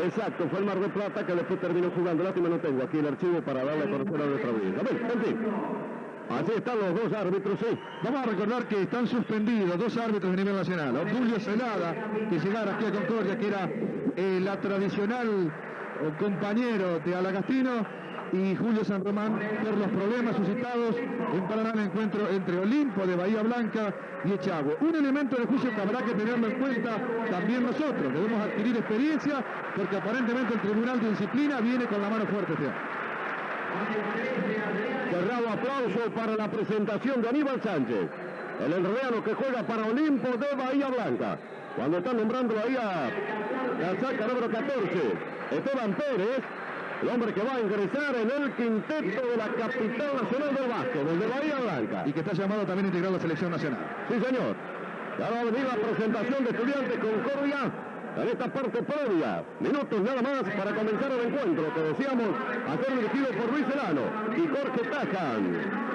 Exacto, fue el Mar del Plata que después terminó jugando. Lástima, no tengo aquí el archivo para darle a conocer a nuestra audiencia. En fin. Así están los dos árbitros, sí. Vamos a recordar que están suspendidos dos árbitros de nivel nacional. Obdulio Celada, que llegara aquí a Concordia, que era la tradicional compañero de Alagastino, y Julio San Román, por los problemas suscitados en Paraná, el encuentro entre Olimpo de Bahía Blanca y Echagüe. Un elemento de juicio que habrá que tenerlo en cuenta también nosotros. Debemos adquirir experiencia, porque aparentemente el Tribunal de Disciplina viene con la mano fuerte este año. Cerrado aplauso para la presentación de Aníbal Sánchez, el enredano que juega para Olimpo de Bahía Blanca. Cuando están nombrando ahí a casaca número 14, Esteban Pérez, el hombre que va a ingresar en el quinteto de la capital nacional del básquet, desde Bahía Blanca. Y que está llamado también a integrar la selección nacional. Sí, señor. Ya va a venir la presentación de Estudiantes Concordia en esta parte previa. Minutos nada más para comenzar el encuentro, que decíamos a ser dirigido por Luis Elano y Jorge Tajan.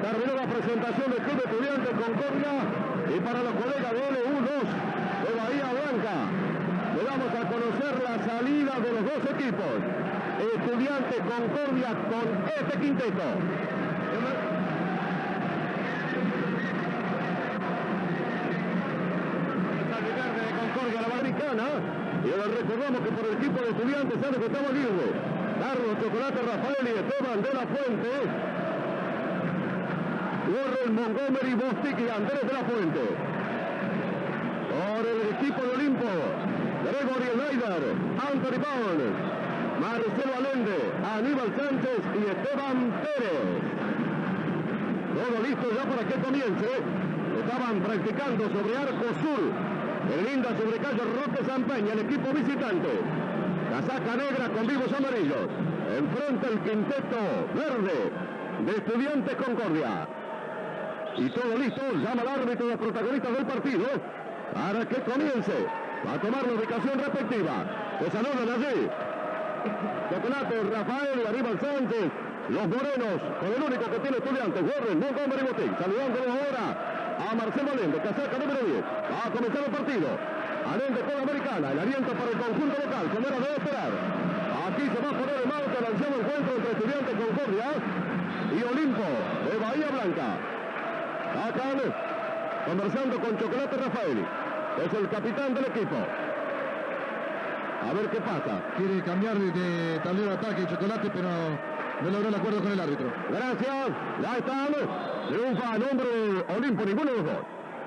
Terminó la presentación del Club Estudiantes Concordia, y para los colegas de LU2 de Bahía Blanca le damos a conocer la salida de los dos equipos. Estudiantes Concordia con este quinteto. De Concordia, la Barricana, y ahora recordamos que por el equipo de Estudiantes sabe que estamos libres. Carlos Chocolate Rafael y Esteban de la Fuente, Warren Montgomery, Bostic y Andrés de la Fuente. Por el equipo de Olimpo, Gregory Schneider, Anthony Bowles, Marcelo Allende, Aníbal Sánchez y Esteban Pérez. Todo listo ya para que comience. Estaban practicando sobre arco sur, en linda sobre calle Roque San Peña, el equipo visitante. Casaca negra con vivos amarillos. Enfrente el quinteto verde de Estudiantes Concordia. Y todo listo, llama al árbitro de los protagonistas del partido para que comience a tomar la ubicación respectiva. Se saludan allí Chocolate, Rafael y Aníbal Sánchez, los morenos, con el único que tiene Estudiantes, Warren Montgomery Boutique, saludándolo ahora a Marcelo Allende, casaca número 10. Va a comenzar el partido. Allende con la americana, el aliento para el conjunto local, como era de esperar. Aquí se va a poner en marcha el anciano encuentro entre Estudiantes Concordia y Olimpo de Bahía Blanca. Acá conversando con Chocolate Rafael, es el capitán del equipo. A ver qué pasa. Quiere cambiar de tablero de ataque Chocolate, pero no logró el acuerdo con el árbitro. Gracias, ya están. Triunfa a nombre de Olimpo, ninguno de los dos.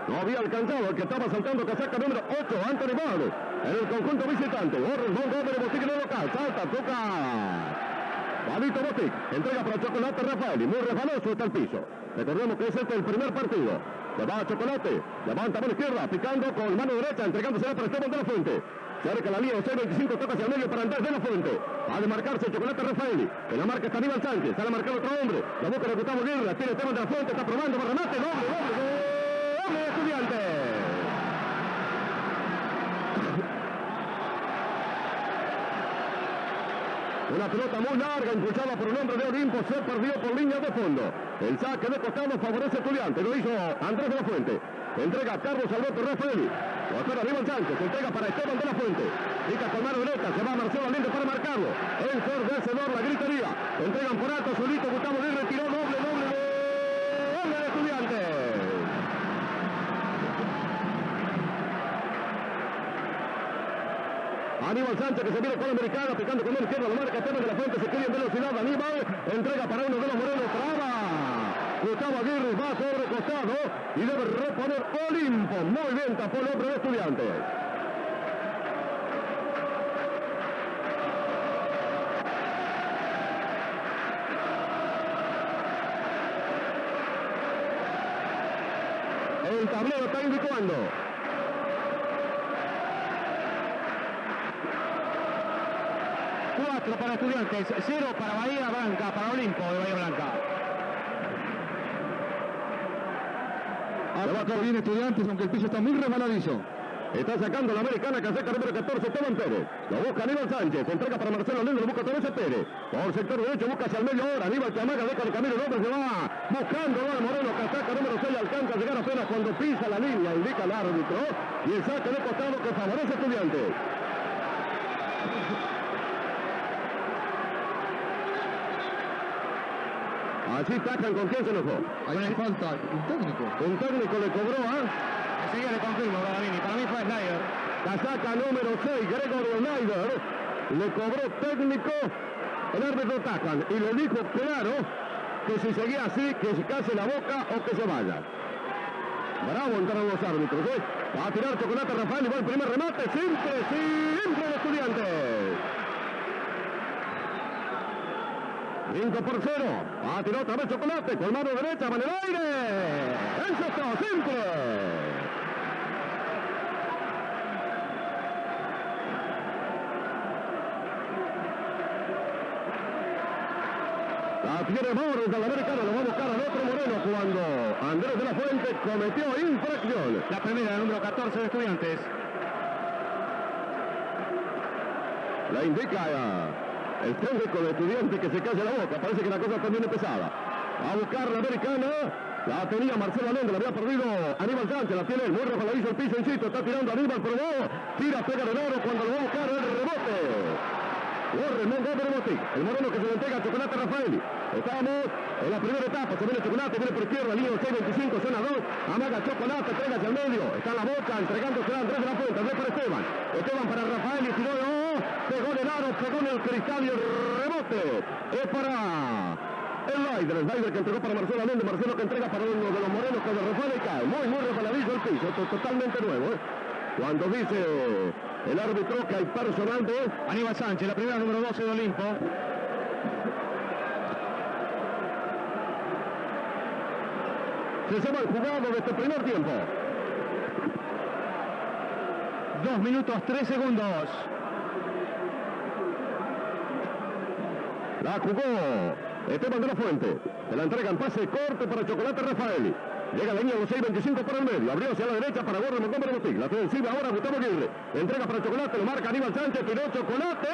No había alcanzado el que estaba saltando casaca número 8, Anthony Bowles, en el conjunto visitante. Warren Montgomery Boutique en el local, salta, toca. Juanito Boutique, entrega para Chocolate Rafael y muy resbaloso está el piso. Recordemos que es este el primer partido. Se va a Chocolate, levanta mano izquierda, picando con mano derecha, entregándosela para Esteban de la Fuente. Cerca la línea de 6.25, toca hacia el medio para Andrés de la Fuente. Ha de marcarse Chocolate Rafaeli. En la marca está Aníbal Sánchez. Sale a marcar otro hombre. La busca de Gustavo Aguirre. Tiene Esteban de la Fuente. Está probando. Va remate. Doble de Estudiantes. Una pelota muy larga, impulsada por el hombre de Olimpo, se perdió por línea de fondo. El saque de costado favorece a Estudiantes, lo hizo Andrés de la Fuente. Entrega a Carlos Alberto Rafaeli. Lo espera Aníbal Sánchez, entrega para Esteban de la Fuente. Pica con mano derecha, se va Marcelo Allende para marcarlo. Ensordecedor la gritería. Entregan por alto, solito Gustavo Aguirre, tiró doble de Estudiantes. Aníbal Sánchez que se viene con la americana, picando con la izquierda, la marca Esteban de la Fuente, se queda en velocidad. Aníbal entrega para uno de los morenos, traba. Gustavo Aguirre va sobre costado y debe reponer Olimpo. Muy bien, tapó el hombre de Estudiantes. El tablero está indicando. Para Estudiantes, 0 para Bahía Blanca, para Olimpo de Bahía Blanca. Abajo viene Estudiantes, aunque el piso está muy resbaladizo. Está sacando la americana, caseca número 14, Esteban Pérez. Lo busca Aníbal Sánchez, se entrega para Marcelo Allende, lo busca otra vez Pérez. Por sector derecho, busca hacia el medio ahora. Aníbal que amaga, deja el camino, el hombre se va buscando a Moreno, casaca número 6, alcanza a llegar apenas cuando pisa la línea, indica el árbitro. Y el saque de costado que favorece a Estudiantes. Así tacan con quién se enojó. Hay falta, un técnico. Un técnico le cobró a... Enseguida le confirmo, Bradavini. Para mí fue Snyder. Casaca número 6, Gregorio Snyder. Le cobró técnico. El árbitro tacan y le dijo claro que si seguía así, que se case la boca o que se vaya. Bravo entraron los árbitros, ¿eh? Va a tirar Chocolate Rafael y va el primer remate. Siempre de Estudiantes. 5-0. Va a tirar otra vez Chocolate. Con mano derecha, va en el aire. Eso está, simple. La tiene Morris al americano, lo va a buscar al otro moreno cuando Andrés de la Fuente cometió infracción. La primera, el número 14 de Estudiantes. La indica el técnico de Estudiantes que se calle la boca. Parece que la cosa también es pesada. Va a buscar la americana. La tenía Marcelo Allende, la había perdido Aníbal Sánchez. La tiene el muy resbaladizo el piso, insisto. Está tirando Aníbal, probó. Tira, pega de oro cuando lo va a buscar el rebote. Corre, el moreno que se le entrega a Chocolate Rafaeli. Estamos en la primera etapa, se viene Chocolate, viene por izquierda, línea 6-25, zona 2, amaga Chocolate, entrega hacia el medio, está en la boca, entregándose a Andrés de la Fuente, Andrés para Esteban para Rafaeli, tiró, pegó en el aro, pegó en el cristal y el rebote es para el Snyder que entregó para Marcelo Allende, Marcelo que entrega para uno de los morenos que de Rafael y cae, muy resbaladizo el piso, totalmente nuevo, Cuando dice el árbitro que hay personal de Aníbal Sánchez, la primera número 12 de Olimpo. Se va el jugado de este primer tiempo. 2 minutos 3 segundos. La jugó Esteban de la Fuente. Se la entrega en pase corto para Chocolate Rafaeli. Llega la línea de los 6.25 por el medio. Abrió hacia la derecha para Gordo Montgomery Botig. La ofensiva ahora Gustavo Aguirre. Entrega para Chocolate. Lo marca Aníbal Sánchez. Tiró Chocolate.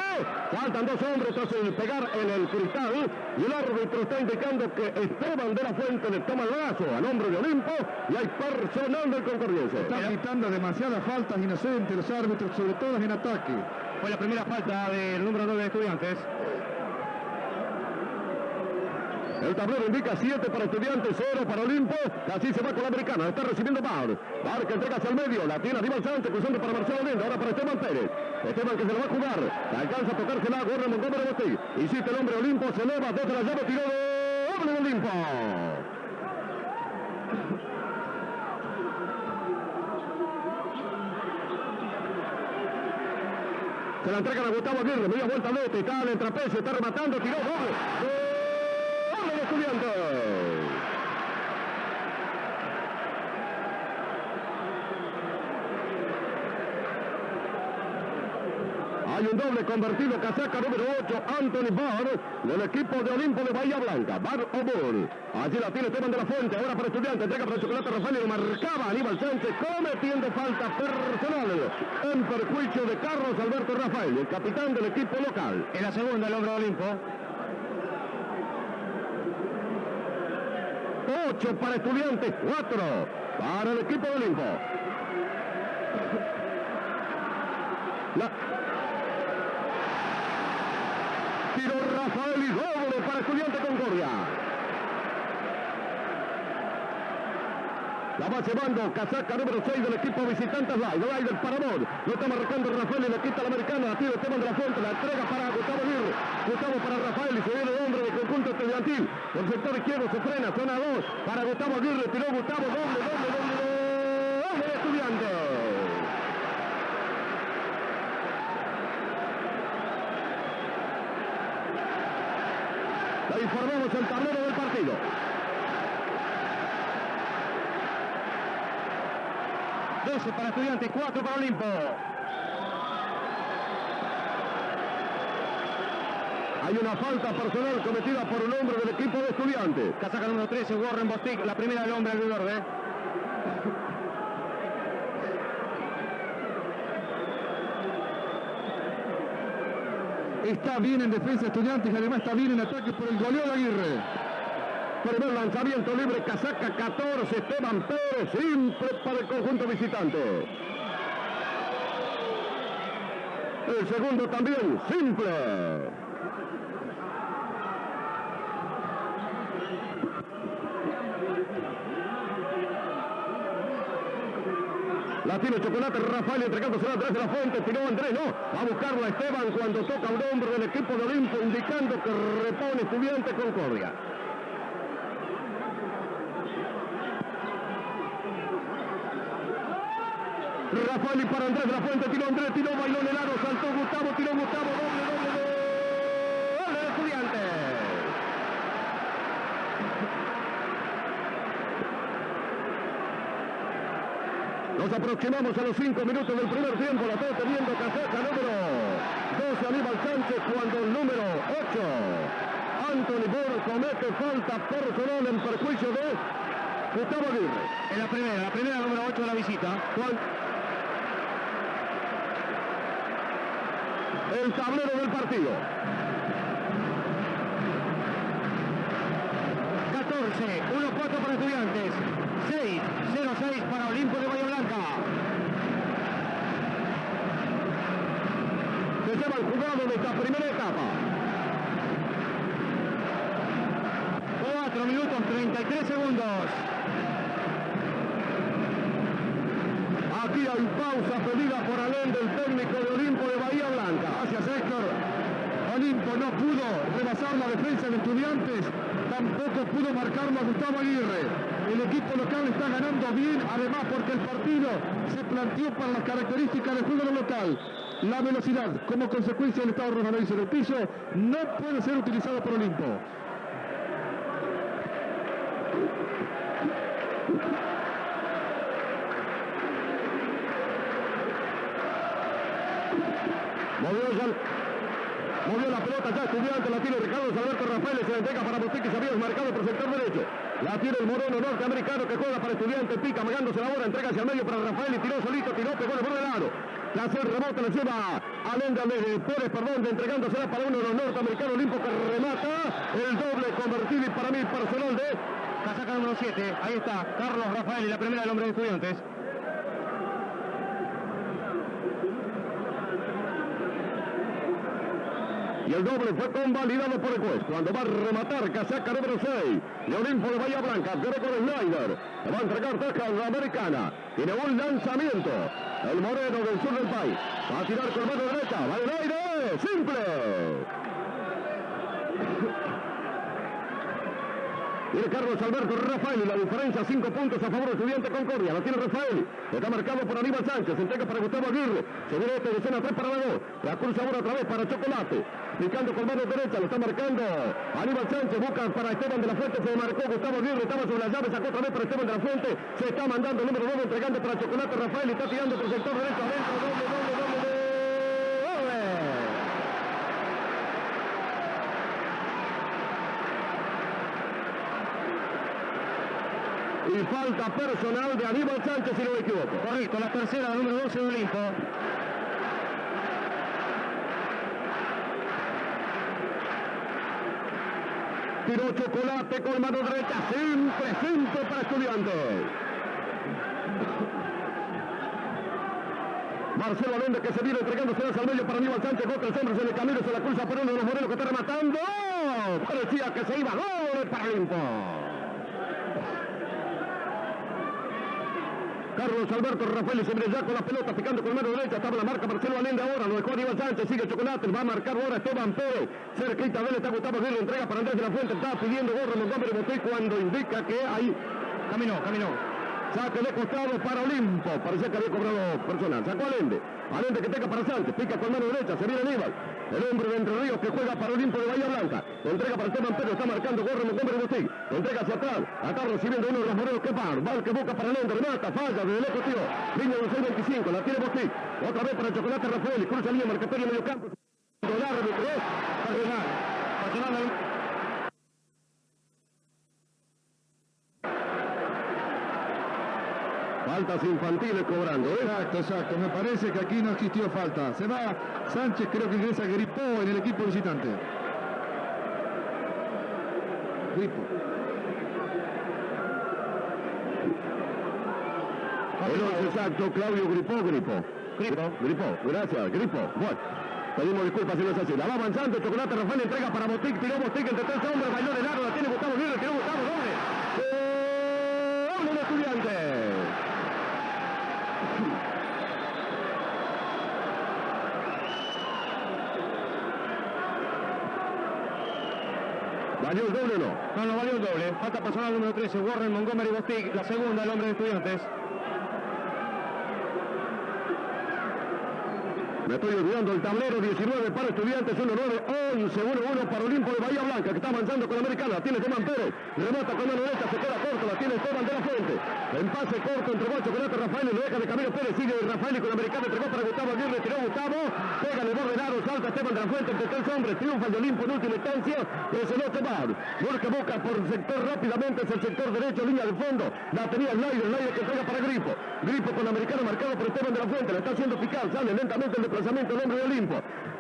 Faltan dos hombres tras el pegar en el cristal. Y el árbitro está indicando que Esteban de la Fuente le toma el brazo a nombre de Olimpo. Y hay personal del Concordiense. Están quitando demasiadas faltas inocentes los árbitros, sobre todo en ataque. Fue la primera falta del número 9 de Estudiantes. El tablero indica 7 para Estudiantes, 0 para Olimpo. Así se va con la americana. Está recibiendo Bauer. Bauer que entrega hacia el medio. La tiene Aníbal Sánchez cruzando para Marcelo Allende. Ahora para Esteban Pérez. Esteban que se lo va a jugar. Alcanza a tocársela. Gorra Montgomery Botig. Insiste el hombre Olimpo. Se eleva desde la llave. Tiró doble de Olimpo. Se la entregan a Gustavo Aguirre. Media vuelta al lote. Está en el trapecio. Está rematando. Tiró doble. Estudiantes. Hay un doble convertido, casaca número 8, Anthony Barr, del equipo de Olimpo de Bahía Blanca. Barr Obul. Allí la tiene Esteban de la Fuente, ahora para Estudiantes, entrega para Chocolate Rafael y lo marcaba Aníbal Sánchez, cometiendo falta personal en perjuicio de Carlos Alberto Rafael, el capitán del equipo local. En la segunda, el hombre de Olimpo. 8 para Estudiantes, 4 para el equipo de Olimpo. Tiro Rafael y doble para Estudiantes Concordia. La va llevando casaca número 6 del equipo visitante Ryder para Amor. Lo está marcando Rafael y le quita al americano. La tira Esteban de la Fuente. La entrega para Gustavo Aguirre. Gustavo para Rafael y se viene el hombre del conjunto estudiantil. Por el sector izquierdo se frena. Zona 2 para Gustavo Aguirre. Tiró Gustavo. Doble de Estudiantes. Le informamos el tablero del partido. Para Estudiantes, 4 para Olimpo. Hay una falta personal cometida por un hombre del equipo de Estudiantes. Casaca número 13, Warren Bostic, la primera del hombre del verde. Está bien en defensa Estudiantes y además está bien en ataque por el goleo de Aguirre. Primer lanzamiento libre, casaca 14, Esteban Pérez, simple para el conjunto visitante. El segundo también, simple. La tiene Chocolate Rafael entregándose a Andrés de la Fuente, tiró Andrés, no, va a buscarlo a Esteban cuando toca un hombre del equipo de Olimpo indicando que repone Estudiantes Concordia. Rafael y para Andrés de la Fuente, tiró Andrés, tiró, bailó en el aro, saltó Gustavo, tiró Gustavo, doble de Estudiantes. Nos aproximamos a los 5 minutos del primer tiempo, la está teniendo casaca número 12 Aníbal Sánchez, cuando el número 8 Anthony Barr comete falta personal en perjuicio de Gustavo Aguirre. En la primera número 8 de la visita. El tablero del partido. 14, 1-4 para Estudiantes. 6-0-6 para Olimpo de Bahía Blanca. Se lleva el jugado de esta primera etapa. 4 minutos 33 segundos. Aquí hay pausa pedida por Allende, el técnico de Olimpo de Bahía Blanca. Gracias, Héctor. Olimpo no pudo rebasar la defensa de Estudiantes, tampoco pudo marcarlo a Gustavo Aguirre. El equipo local está ganando bien, además porque el partido se planteó para las características del juego local. La velocidad, como consecuencia del estado resbaladizo del piso, no puede ser utilizado por Olimpo. Movió la pelota ya Estudiantes, la tiene Ricardo Alberto Rafael, se la entrega para Bostic, que se había marcado por sector derecho. La tiene el moreno norteamericano que juega para Estudiantes, pica, amagándose la bola, entrega hacia el medio para Rafael y tiró solito, tiró, pegó el borde del aro. La hace el rebote, le lleva a Lenda Pérez, entregándosela para uno de los norteamericanos, Olimpo que remata el doble convertido y para mí personal de casaca número 7, ahí está Carlos Rafael y la primera del hombre de Estudiantes. Y el doble fue convalidado por el juez. Cuando va a rematar casaca número 6 de Olimpo de Bahía Blanca, Gregory Snyder. Le va a entregar taca a la americana. Tiene un lanzamiento. El moreno del sur del país. Va a tirar con mano derecha. Va al aire. ¡Simple! Tiene Carlos Alberto Rafael y la diferencia 5 puntos a favor de Estudiantes Concordia. La tiene Rafael. Está marcado por Aníbal Sánchez. Entrega para Gustavo Aguirre. Se viene este de escena 3 para la 2. La cruza ahora otra vez para Chocolate. Picando con mano derecha. Lo está marcando Aníbal Sánchez. Busca para Esteban de la Fuente. Se marcó Gustavo Aguirre. Estaba sobre la llave. Sacó otra vez para Esteban de la Fuente. Se está mandando el número 9. Entregando para Chocolate Rafael. Y está tirando por el sector derecho. Adentro. Doble. Y falta personal de Aníbal Sánchez, si no me equivoco. Correcto, la tercera, la número 12 de Olimpo. Tiró Chocolate con mano derecha, simple para Estudiantes. Marcelo Allende que se viene entregándose al medio para Aníbal Sánchez, con 3 hombres en el camino, se la cruza por uno de los morenos que está rematando. Parecía que se iba, gol para Olimpo. Carlos Alberto Rafael se viene ya con la pelota, picando con mano derecha, estaba la marca Marcelo Allende ahora, lo dejó Aníbal Sánchez, sigue Chocolate, va a marcar ahora Esteban Pérez, cerquita de él está Gustavo Aguirre, entrega para Andrés de la Fuente, está pidiendo gorro Montgomery Botey cuando indica que hay... Caminó. Saque de costado para Olimpo, parecía que había cobrado personal, sacó Allende que pega para Sánchez, pica con mano derecha, se viene Aníbal, el hombre de Entre Ríos que juega para Olimpo de Bahía Blanca, entrega para Esteban Pérez, está marcando gorro Montgomery Botey, entrega hacia atrás, acá recibiendo uno de los morenos que va el que busca para Allende, remata, falla, desde lejos tiro, línea de 6.25, la tiene Botey, otra vez para Chocolate Rafael, cruza línea marcatoria medio campo, el árbitro, personal. Faltas infantiles cobrando, ¿eh? Exacto. Me parece que aquí no existió falta. Se va Sánchez, creo que ingresa Gripó en el equipo visitante. Gripó. El 11 exacto, Claudio Gripó, gracias, Gripó. Bueno, pedimos disculpas si no es así. La va avanzando, Chocolate Rafael entrega para Botic, tiró Botic entre 3 hombres, bailó de largo, la tiene Gustavo Aguirre, tiró Gustavo, doble. ¡Doble de Estudiantes! ¿Valió el doble o no? No valió el doble. Falta personal número 13, Warren Montgomery Bostic, la segunda, el hombre de Estudiantes. Me estoy olvidando el tablero, 19 para Estudiantes, 1-9, 11, 1-1 para Olimpo de Bahía Blanca, que está avanzando con la Americana, tiene Esteban Pérez, remata con mano derecha, se queda corto, la tiene Esteban de la Fuente, en pase corto, entregó a Chocolate Rafael, lo deja de camino Pérez, sigue Rafael y con la Americana, entregó para Gustavo Aguirre, tiró Gustavo, pega en el borde largo, salta Esteban de la Fuente, entre 3 hombres, triunfa de Olimpo en última instancia, es el 8 bar, porque busca por el sector rápidamente, es el sector derecho, línea de fondo, la tenía Snyder que entrega para Grippo con la Americana marcado por Esteban de la Fuente, la está haciendo picar, sale lentamente el desplazamiento del hombre de Olimpo,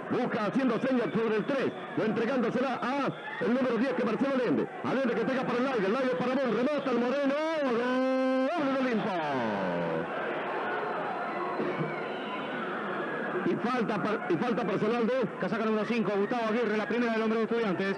busca haciendo señas sobre el 3, entregándosela a el número 10 que Marcelo Allende que pega para el aire para Bon, remata el Moreno, hombre de Olimpo. Y falta personal de casaca número 5, Gustavo Aguirre, la primera del hombre de Estudiantes.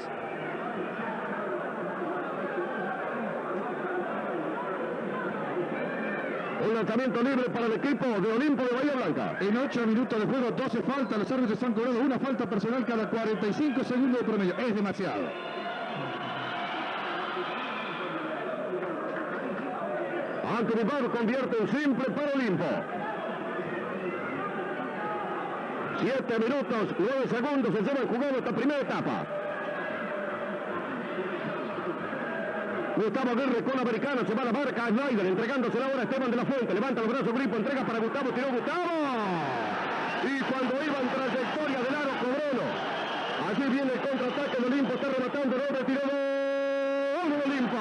Un lanzamiento libre para el equipo de Olimpo de Bahía Blanca. En 8 minutos de juego, 12 faltas. Los árbitros han cobrado una falta personal cada 45 segundos de promedio. Es demasiado. Anthony Barr convierte en simple para Olimpo. 7 minutos, 9 segundos se llevan jugando esta primera etapa. Gustavo Aguirre con la Americana, se va a la marca a Snyder, entregándosela ahora a Esteban de la Fuente, levanta los brazos Grippo, entrega para Gustavo, tiró Gustavo. Y cuando iba en trayectoria del aro, cobró. Allí viene el contraataque de Olimpo, está rematando, doble, tiró de Olimpo.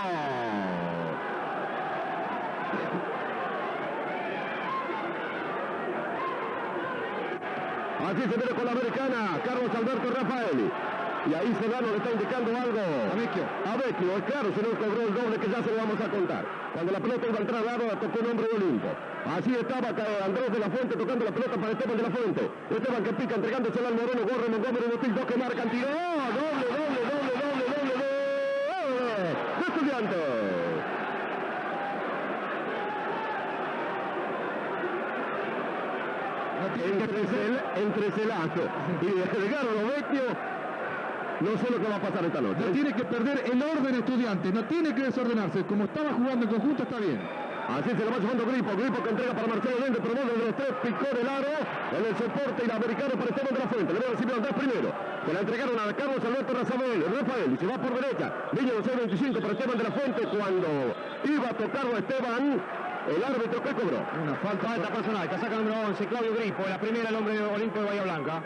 Así se viene con la Americana, Carlos Alberto Rafael. Y ahí Sedano le está indicando algo a Vecchio. Es claro, se nos cobró el doble que ya se lo vamos a contar. Cuando la pelota iba a entrar al lado, la tocó un hombre de Olimpo. Así estaba Andrés de la Fuente tocando la pelota para Esteban de la Fuente. Esteban que pica, entregándosela al Moreno, Gorre, Montgomery, Botín, dos que marcan, tiró. Doble. De Estudiantes. Entre Celazo y Edgardo Vecchio, no sé lo que va a pasar esta noche. No tiene que perder el orden Estudiantes, no tiene que desordenarse. Como estaba jugando en conjunto, está bien. Así se lo va llevando Grippo que entrega para Marcelo Allende, pero uno de los 3 picó del aro en el soporte y la Americana para Esteban de la Fuente. Le va a recibir Andrés primero. Se la entregaron a Carlos Alberto Rafael y se va por derecha. Línea de 6.25 para Esteban de la Fuente cuando iba a tocarlo a Esteban. El árbitro que cobró. Una falta personal, casaca número 11, Claudio Grippo, la primera el hombre de Olimpo de Bahía Blanca.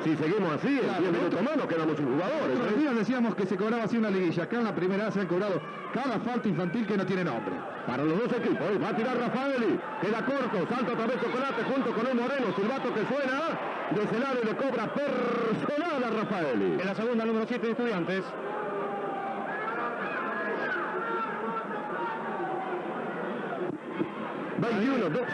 Si seguimos así, en 10 minutos más nos quedamos sin jugadores. Otros días decíamos que se cobraba así una liguilla. Acá en la primera se han cobrado cada falta infantil que no tiene nombre. Para los dos equipos, va a tirar Rafaeli, queda corto, salta otra vez Chocolate junto con el Moreno, silbato que suena, de ese lado le cobra personal a Rafaeli. En la segunda, número 7 de Estudiantes.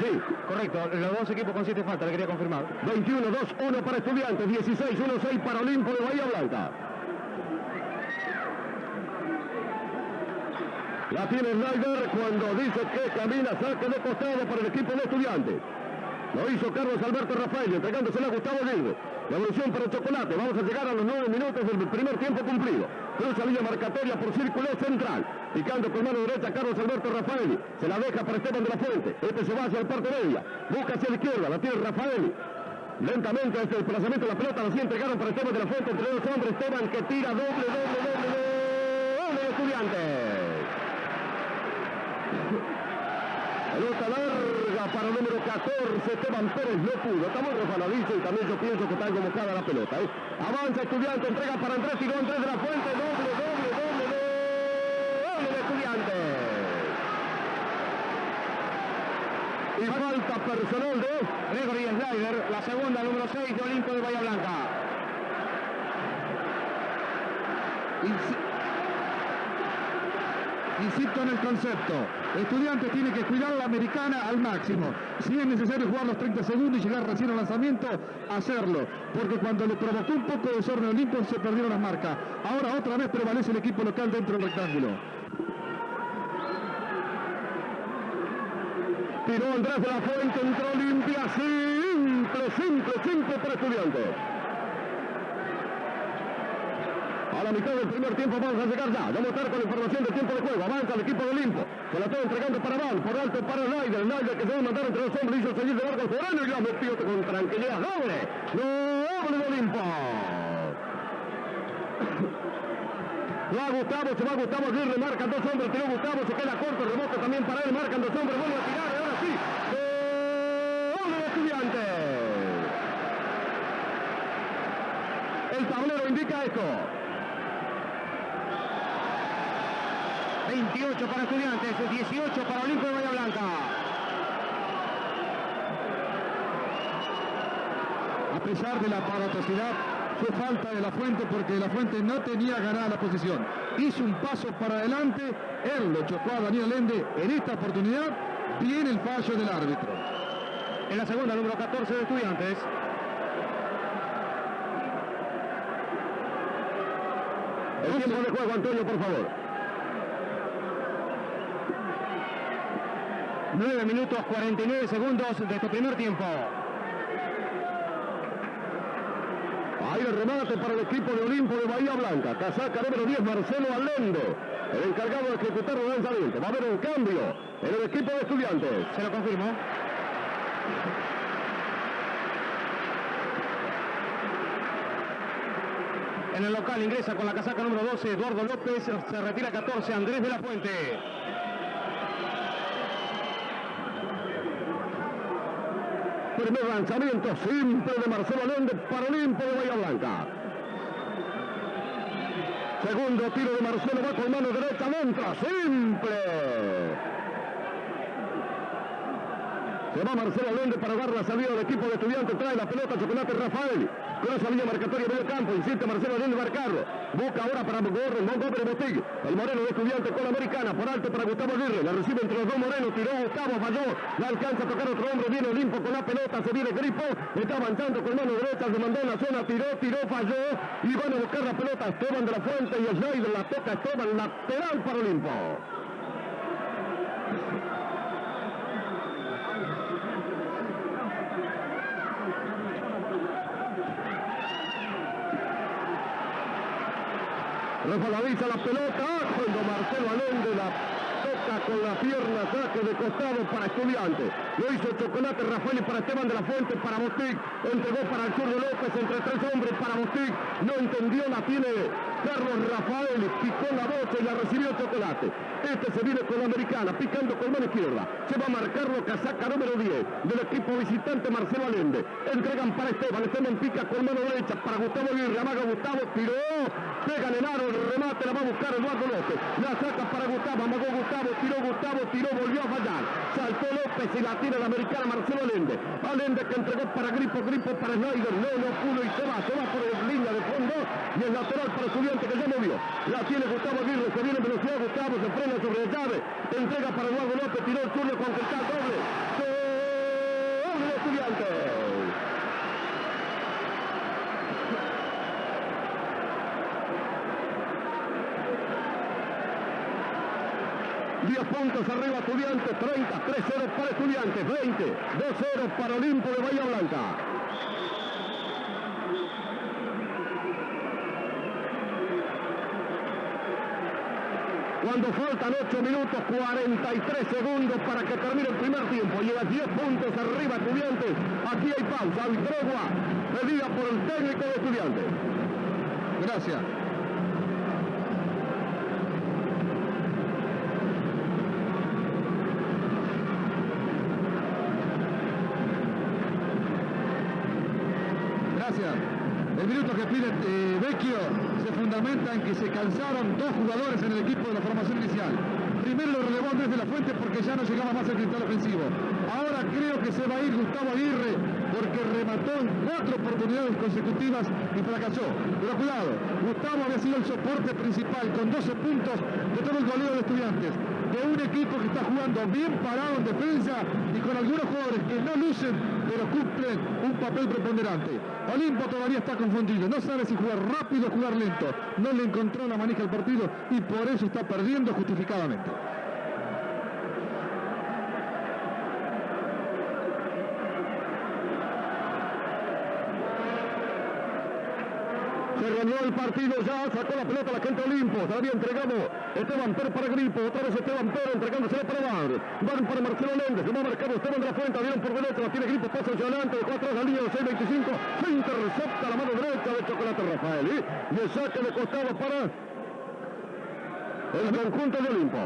Sí, Correcto, los dos equipos con 7 faltas, le quería confirmar. 21-2-1 para Estudiantes, 16-1-6 para Olimpo de Bahía Blanca. La tiene Snyder cuando dice que camina, saque de costado para el equipo de Estudiantes. Lo hizo Carlos Alberto Rafael, entregándosela a Gustavo Aguirre. La evolución para el Chocolate. Vamos a llegar a los 9 minutos del primer tiempo cumplido. Cruza línea marcatoria por círculo central. Picando con mano derecha Carlos Alberto Rafael. Se la deja para Esteban de la Fuente. Este se va hacia el parte media. Busca hacia la izquierda. La tiene Rafael. Lentamente este desplazamiento de la pelota. La sí entregaron para Esteban de la Fuente. Entre dos hombres. Esteban que tira doble de Estudiantes. Pelota larga para el número 14, Esteban Pérez no pudo, está muy resbaladizo y también yo pienso que está algo mojada la pelota. Avanza Estudiante, entrega para Andrés, tiró Andrés de la Fuente, doble de Estudiantes. Y falta personal de Gregory Snyder, la segunda, número 6 de Olimpo de Bahía Blanca. Insisto en el concepto. Estudiantes tiene que cuidar la americana al máximo. Si es necesario jugar los 30 segundos y llegar recién al lanzamiento, hacerlo. Porque cuando le provocó un poco de desorden a Olimpo se perdieron las marcas. Ahora otra vez prevalece el equipo local dentro del rectángulo. Tiró Andrés de la Fuente, entró limpia, simple para Estudiantes. A la mitad del primer tiempo vamos a llegar ya. Vamos a estar con la información del tiempo de juego. Avanza el equipo de Olimpo. Se la está entregando para Val. Por alto para Snyder que se va a mandar entre los hombres. Hizo seguir de largo al Forano y la metió con tranquilidad. Doble de Olimpo. Va Gustavo, se va Gustavo Aguirre. Marcan dos hombres. Tiró Gustavo. Se queda corto. Rebote también para él. Marcan dos hombres. Vuelve a tirar. Y ahora sí. Doble de Estudiantes. El tablero indica esto. 28 para Estudiantes, 18 para Olimpo de Bahía Blanca. A pesar de la aparatosidad, fue falta de la Fuente porque la Fuente no tenía ganada la posición. Hizo un paso para adelante, él lo chocó a Daniel Lende. En esta oportunidad viene el fallo del árbitro. En la segunda, número 14 de Estudiantes. El tiempo de juego, Antonio, por favor. 9 minutos 49 segundos de este primer tiempo. Ahí el remate para el equipo de Olimpo de Bahía Blanca. Casaca número 10, Marcelo Allende. El encargado de ejecutar el lanzamiento. Va a haber un cambio en el equipo de Estudiantes. Se lo confirmo. En el local ingresa con la casaca número 12 Eduardo López, se retira 14 Andrés de la Fuente. Primer lanzamiento simple de Marcelo Allende para Olimpo de Bahía Blanca. Segundo tiro de Marcelo, va con mano derecha, entra, simple. Se va Marcelo Allende para dar la salida del equipo de Estudiantes, trae la pelota Chocolate Rafael. Cruza línea marcatoria medio campo, insiste Marcelo Allende marcarlo. Busca ahora para Montgomery Botig. El Moreno de Estudiantes con la americana, por alto para Gustavo Aguirre. La recibe entre los dos Morenos, tiró Gustavo, falló. La alcanza a tocar otro hombre, viene Olimpo con la pelota, se viene Grifo. Está avanzando con mano derecha, se mandó en la zona, tiró, falló. Y van a buscar la pelota Esteban de la Fuente y Snyder la toca Esteban, lateral para Olimpo. Resbaladiza la pelota, cuando Marcelo Allende la toca con la pierna, saque de costado para Estudiantes. Lo hizo Chocolate Rafael para Esteban de la Fuente, para Bostic. Entregó para el zurdo López entre tres hombres para Bostic. No entendió, la tiene Carlos Rafael. Picó la bocha y la recibió Chocolate. Este se viene con la americana, picando con mano izquierda. Se va a marcar lo casaca número 10 del equipo visitante Marcelo Allende. Entregan para Esteban. Esteban pica con mano derecha para Gustavo Aguirre. Amaga Gustavo, tiró. Pega en el aro, el remate la va a buscar Eduardo López. La saca para Gustavo, amagó Gustavo, tiró, volvió a fallar. Saltó López y la tira la americana Marcelo Allende. Allende que entregó para Gripo para Snyder. No pudo y se va por línea de fondo. Y el lateral para Estudiante que ya movió. La tiene Gustavo Aguirre, se viene en velocidad Gustavo, se frena sobre la llave. Entrega para Eduardo López, tiró el zurdo con Cristal, doble. Doble de Estudiante. 10 puntos arriba Estudiantes, 30, 3-0 para Estudiantes, 20, 2-0 para Olimpo de Bahía Blanca. Cuando faltan 8 minutos 43 segundos para que termine el primer tiempo, llega 10 puntos arriba Estudiantes. Aquí hay pausa, hay tregua pedida por el técnico de Estudiantes. Gracias. El minuto que pide Vecchio se fundamenta en que se cansaron dos jugadores en el equipo de la formación inicial. Primero lo relevó Andrés de la Fuente porque ya no llegaba más al cristal ofensivo. Ahora creo que se va a ir Gustavo Aguirre porque remató en 4 oportunidades consecutivas y fracasó. Pero cuidado, Gustavo había sido el soporte principal con 12 puntos de todo el goleo de Estudiantes. De un equipo que está jugando bien parado en defensa y con algunos jugadores que no lucen pero cumplen un papel preponderante. Olimpo todavía está confundido, no sabe si jugar rápido o jugar lento. No le encontró la manija al partido y por eso está perdiendo justificadamente. Se ganó el partido ya, sacó la pelota la gente Olimpo, se había entregado Esteban Pérez para Gripo, otra vez Esteban Pérez entregándosela para Van para Marcelo Allende, se va a marcar Esteban de la Fuente, dieron por derecha, la tiene Gripo, pasa hacia adelante, de 4 a la línea de 6.25, se intercepta la mano derecha de Chocolate Rafael, y el saque de costado para el conjunto de Olimpo.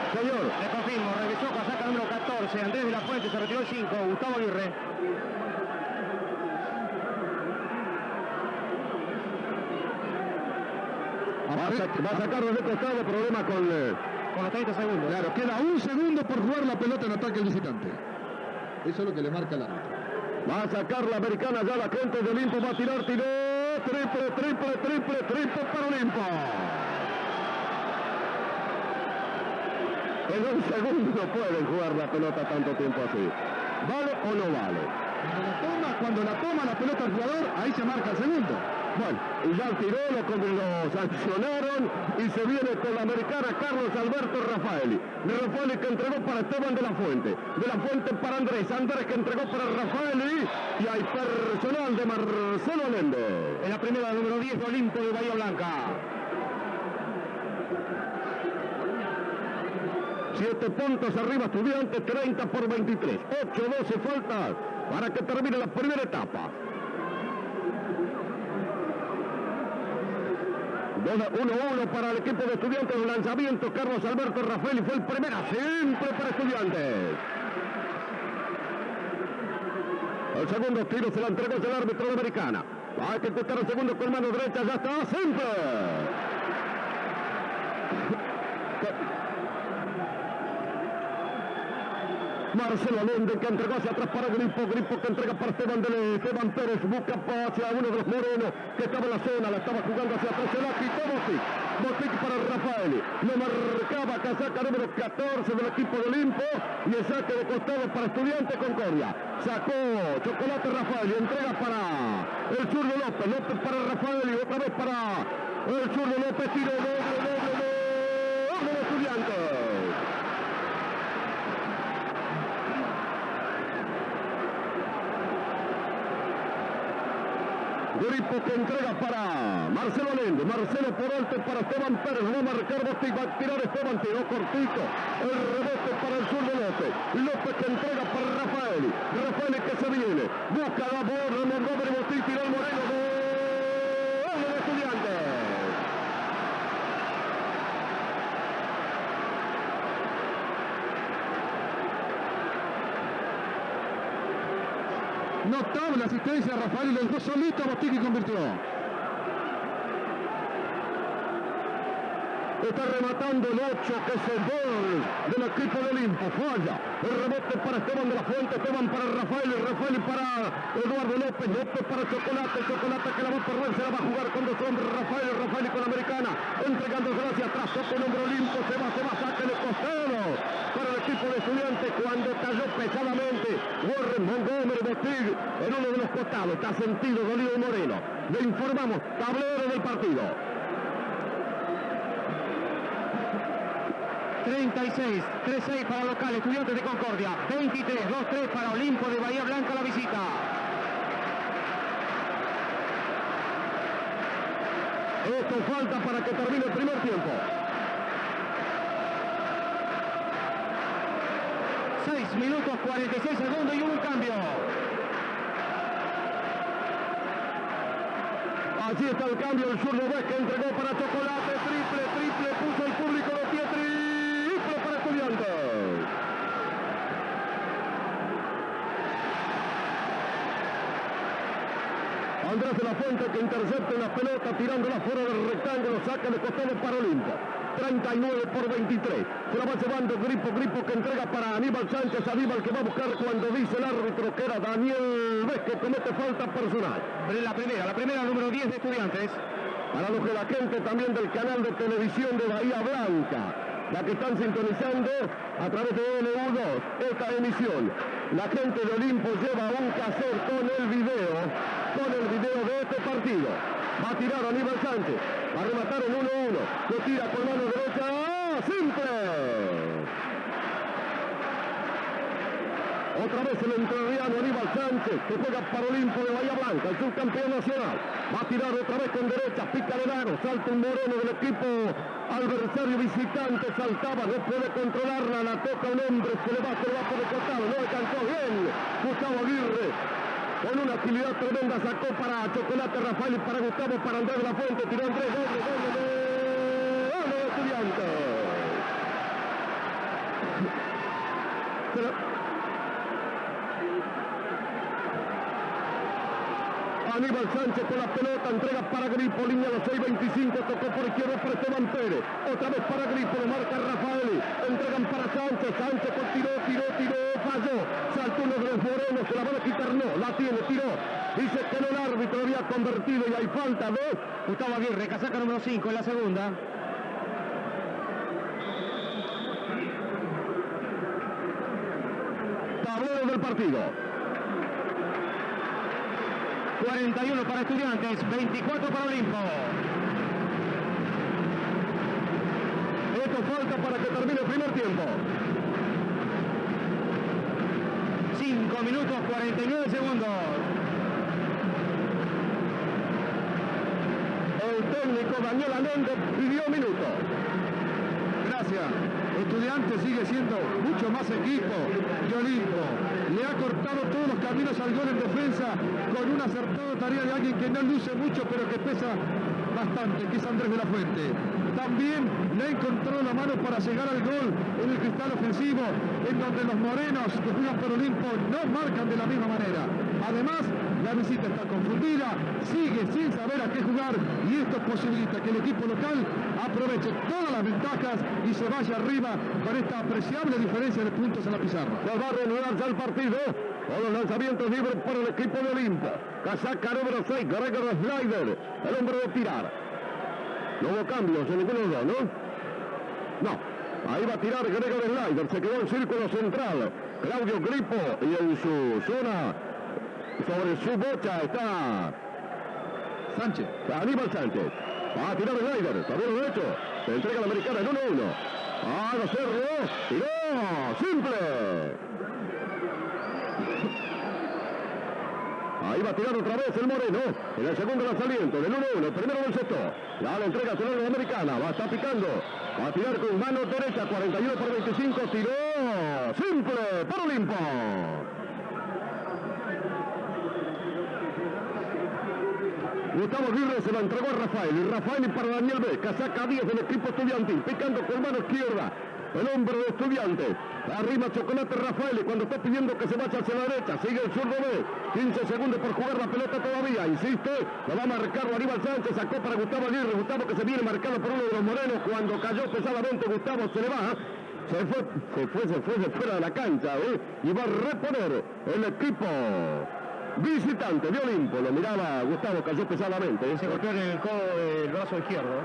Señor. Le confirmo, regresó casaca número 14, Andrés de la Fuente, se retiró el 5, Gustavo Aguirre. Va a sacarlo de costado, problema con los 30 segundos. Claro, queda un segundo por jugar la pelota en ataque al visitante. Eso es lo que le marca el árbitro. Va a sacar la americana ya la gente de Olimpo, va a tirar, tiró, triple para Olimpo. En un segundo pueden jugar la pelota tanto tiempo así. ¿Vale o no vale? Cuando la toma la pelota al jugador, ahí se marca el segundo. Bueno, y ya tiró, lo sancionaron y se viene con la americana Carlos Alberto Rafaeli. Rafaeli que entregó para Esteban de la Fuente. De la Fuente para Andrés. Andrés que entregó para Rafaeli. Y hay personal de Marcelo Allende. En la primera, número 10 de Olimpo de Bahía Blanca. 7 puntos arriba Estudiantes, 30 por 23. 8-12 falta para que termine la primera etapa. 1-1 para el equipo de Estudiantes. El lanzamiento Carlos Alberto Rafael y fue el primero siempre para Estudiantes. El segundo tiro se la entregó el árbitro de Americana. Hay que intentar el segundo con mano derecha. Ya está, siempre. Marcelo Allende que entregó hacia atrás para Gripo que entrega para Esteban Pérez, busca hacia uno de los morenos que estaba en la zona, la estaba jugando hacia atrás, se la quitó Bostic para Rafael, lo marcaba casaca número 14 del equipo de Olimpo y el saque de costado para Estudiantes Concordia. Sacó Chocolate Rafael y entrega para el zurdo López para Rafael y otra vez para el zurdo López, tiro doble de Estudiantes. Gripo que entrega para Marcelo Allende. Marcelo por alto para Esteban Pérez. Va a marcar Bostic. Va a tirar Esteban. Tiró cortito. El rebote para el sur de López. López que entrega para Rafaeli. Rafaeli que se viene. Busca la bola. Montgomery Bostic. Tiró el Moreno. Gol de Estudiantes. Notable asistencia de Rafael, lo dejó solito a Bostic y convirtió. Está rematando el 8, que es el gol del equipo de Olimpo. Falla. El rebote para Esteban de la Fuente. Esteban para Rafael. Rafael para Eduardo López. López para Chocolate. Chocolate que la va a perder. Se la va a jugar con dos hombres. Rafael con Americana. Entregándose hacia atrás. Toca el hombro Olimpo. Se va. Saque de costado para el equipo de Estudiantes cuando cayó pesadamente Warren Montgomery Bostic en uno de los costados. Está sentido dolido Moreno. Le informamos. Tablero del partido. 36, 3-6 para local, Estudiantes de Concordia. 23, 2-3 para Olimpo de Bahía Blanca, la visita. Esto falta para que termine el primer tiempo. 6 minutos 46 segundos y un cambio. Allí está el cambio, el zurdo Vez que entregó para Chocolate. Triple, puso el público de pie. Triple para Estudiantes. Andrés de la Fuente que intercepta la pelota tirándola fuera del rectángulo, saca de costado para Olimpo. 39-23. Se la va llevando Gripo que entrega para Aníbal Sánchez. Aníbal que va a buscar cuando dice el árbitro que era Daniel Vez que comete falta personal. La primera número 10 de Estudiantes. Para los que la gente también del canal de televisión de Bahía Blanca, la que están sintonizando a través de NU2 esta emisión. La gente de Olimpo lleva un cassette con el video de este partido. Va a tirar Aníbal Sánchez, va a rematar en 1-1, lo tira con mano derecha, ¡ah! ¡Simple! Otra vez el entrerriano Aníbal Sánchez, que juega para Olimpo de Bahía Blanca, el subcampeón nacional. Va a tirar otra vez con derecha, pica de largo, salta un Moreno del equipo adversario visitante, saltaba, no puede controlarla, la toca un hombre, se le va por el costado, no alcanzó bien. Gustavo Aguirre, con una agilidad tremenda, sacó para Chocolate Rafael y para Gustavo, para Andrés de la Fuente, tiró Andrés, gol de Estudiantes. Aníbal Sánchez con la pelota, entrega para Gripo, línea de 6-25, tocó por izquierda para Esteban Pérez, otra vez para Gripo, lo marca Rafael, entregan para Sánchez, Sánchez tiró, falló, saltó uno de los Morenos, se la van a quitar, no, la tiene, tiró, dice que no, el árbitro había convertido y hay falta de Gustavo Aguirre, casaca número 5 en la segunda. tablero del partido. 41 para Estudiantes, 24 para Olimpo. Esto falta para que termine el primer tiempo. 5 minutos 49 segundos. El técnico Daniel Allende pidió minutos. Gracias. Estudiantes sigue siendo mucho más equipo que Olimpo. Le ha cortado todos los caminos al gol en defensa con una acertada tarea de alguien que no luce mucho pero que pesa bastante, que es Andrés de la Fuente. También le ha encontrado la mano para llegar al gol en el cristal ofensivo, en donde los morenos que juegan por Olimpo no marcan de la misma manera. Además, la visita está confundida, sigue sin saber a qué jugar y esto posibilita que el equipo local aproveche todas las ventajas y se vaya arriba con esta apreciable diferencia de puntos en la pizarra. Se va a reanudar ya el partido con los lanzamientos libres para el equipo de Olimpo. Casaca número 6, Gregor Slider, el hombre de tirar. No hubo cambios en ninguno de los dos, ¿no? No. Ahí va a tirar Gregor Slider, se quedó en círculo central. Claudio Gripo y en su zona, sobre su bocha está Sánchez. Aníbal Sánchez. Va a tirar Slider, tablero derecho. Se entrega la americana en 1-1. ¡Ah, lo cerró! ¡Tiró! ¡Simple! Ahí Ahí va a tirar otra vez el Moreno. En el segundo lanzamiento del 1-1. Primero del sexto. Ya la entrega a la americana. Va a estar picando. Va a tirar con mano derecha. 41 por 25. Tiró. Simple para Olimpo. Gustavo Aguirre se la entregó a Rafael. Y Rafael para Daniel B. Casaca 10 del equipo estudiantil. Picando con mano izquierda. El hombre de Estudiantes. Arriba Chocolate Rafael. Y cuando está pidiendo que se vaya hacia la derecha. Sigue el zurdo B. 15 segundos por jugar la pelota todavía. Insiste. Lo va a marcar Aníbal Sánchez. Sacó para Gustavo Aguirre. Gustavo que se viene marcado por uno de los morenos. Cuando cayó pesadamente Gustavo se le va. Se fue de fuera de la cancha. Y va a reponer el equipo visitante de Olimpo. Lo miraba Gustavo, cayó pesadamente. Se golpeó en el codo del brazo izquierdo.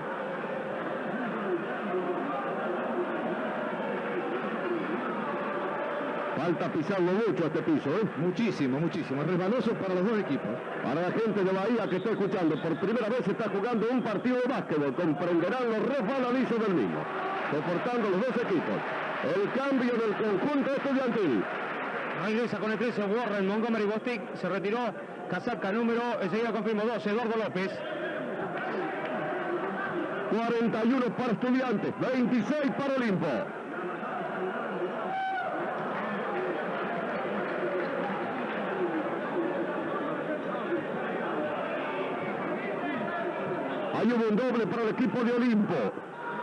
Falta pisarlo mucho a este piso, Muchísimo, muchísimo. Resbaloso para los dos equipos. Para la gente de Bahía que está escuchando, por primera vez se está jugando un partido de básquetbol. Comprenderán los resbaladizos del mismo. Soportando los dos equipos. El cambio del conjunto estudiantil. Regresa con el 13 Warren Montgomery Bostic. Se retiró casaca número, enseguida confirmó 12, Eduardo López. 41 para Estudiantes, 26 para Olimpo. Hay un doble para el equipo de Olimpo.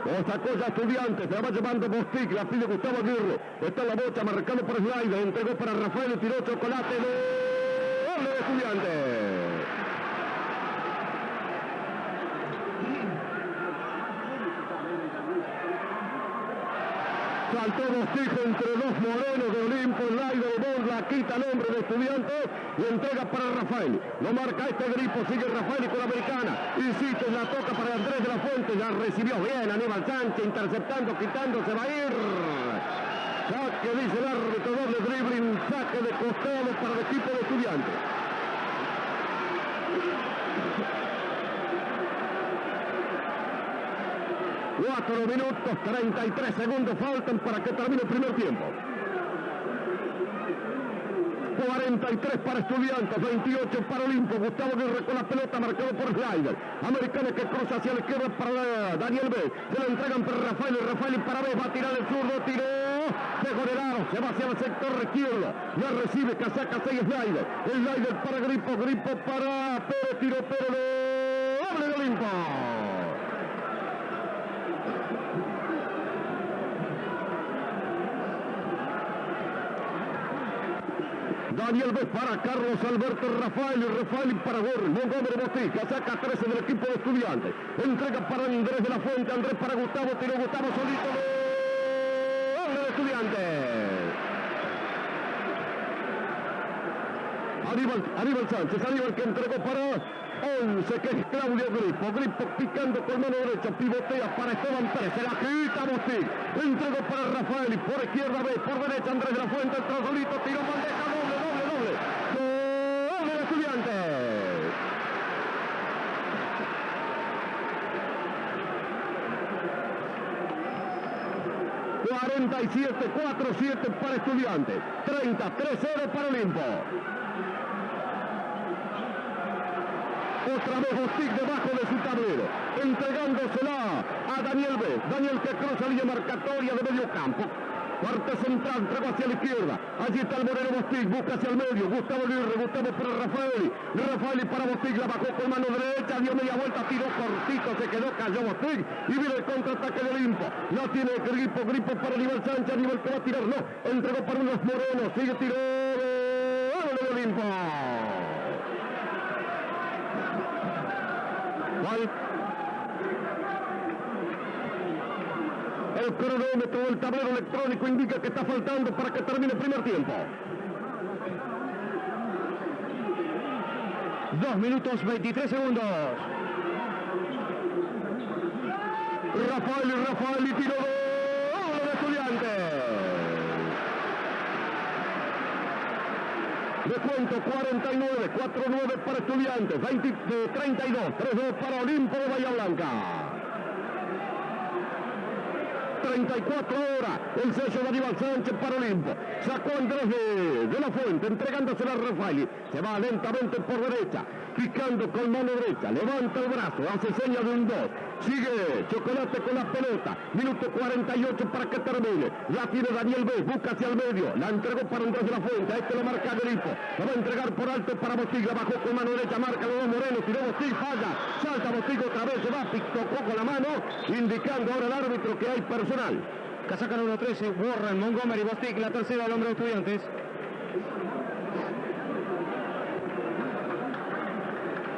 Lo sacó ya Estudiantes, se la va llevando Bostic, la pide Gustavo Aguirre. Está en la bocha, marcado por Slider, entregó para Rafael, tiró Chocolate, doble de Estudiantes. Saltó Bostic entre dos morenos de Olimpo, Slider, la quita el hombre de Estudiantes y entrega para Rafael. Lo marca este Gripo, sigue Rafael y con la americana. Insiste, la toca para Andrés de la Fuente, ya recibió bien Aníbal Sánchez, interceptando, quitando, se va a ir. Saque, dice el árbitro, doble dribbling, saque de costado para el equipo de Estudiantes. Cuatro minutos, 33 segundos faltan para que termine el primer tiempo. 43 para Estudiantes, 28 para Olimpo. Gustavo Aguirre con la pelota, marcado por Slider. Americano que cruza hacia la izquierda para Daniel B. Se la entregan para Rafael, y Rafael para B. Va a tirar el zurdo, tiró. Dejó el aro, se va hacia el sector izquierdo. Ya recibe casaca 6 Slider. Slider para Gripo, Gripo para Pérez, tiró Pérez. Doble de Olimpo. Daniel B para Carlos Alberto Rafael y Rafael para Warren Montgomery Bostic, saca 13 del equipo de Estudiantes. Entrega para Andrés de la Fuente, Andrés para Gustavo, tiró Gustavo solito, doble de Estudiantes. Aníbal Sánchez, Aníbal que entregó para 11, que es Claudio Gripo. Gripo picando con mano derecha, pivotea para Esteban Pérez, se la quita Bostic. Entregó para Rafael y por izquierda B, por derecha Andrés de la Fuente, entró solito, tiró bandeja, doble de Estudiantes. ...47, 4-7 para Estudiantes... ...30, 3-0 para Olimpo... Otra vez Bostic debajo de su tablero... ...entregándosela a Daniel B... ...Daniel que cruza línea marcatoria de medio campo... Parte central, entregó hacia la izquierda. Allí está el moreno Bostic, busca hacia el medio. Gustavo Aguirre, Gustavo para Rafael. Rafael para Bostic, la bajó con mano derecha, dio media vuelta, tiró cortito, se quedó, cayó Bostic. Y viene el contraataque de Olimpo. No tiene Gripo para Aníbal Sánchez, Aníbal que va a tirar, no. Entregó para unos morenos, sigue tiró. ¡Doble de Olimpo! El cronómetro del tablero electrónico indica que está faltando para que termine el primer tiempo. 2 minutos 23 segundos. Rafael y tiró doble de Estudiantes. De cuento 49, 4-9 para Estudiantes, 32, 3-2 para Olimpo de Bahía Blanca. 34 ahora. El sello de Aníbal Sánchez para Olimpo. Sacó Andrés de la Fuente, entregándosela a Rafaeli. Se va lentamente por derecha, picando con mano derecha. Levanta el brazo, hace seña de un 2. Sigue Chocolate con la pelota. Minuto 48 para que termine. La tiene Daniel B. Busca hacia el medio. La entregó para Andrés de la Fuente. A este lo marca Olimpo. Lo va a entregar por alto para Bostiga. Bajó con mano derecha. Marca luego Moreno. Tiró Bostiga. Falla. Salta Bostiga otra vez. Se va. Tocó con la mano. Indicando ahora el árbitro que hay personal. Casaca número 13, Warren, Montgomery, Bostic, la tercera del hombre de Estudiantes.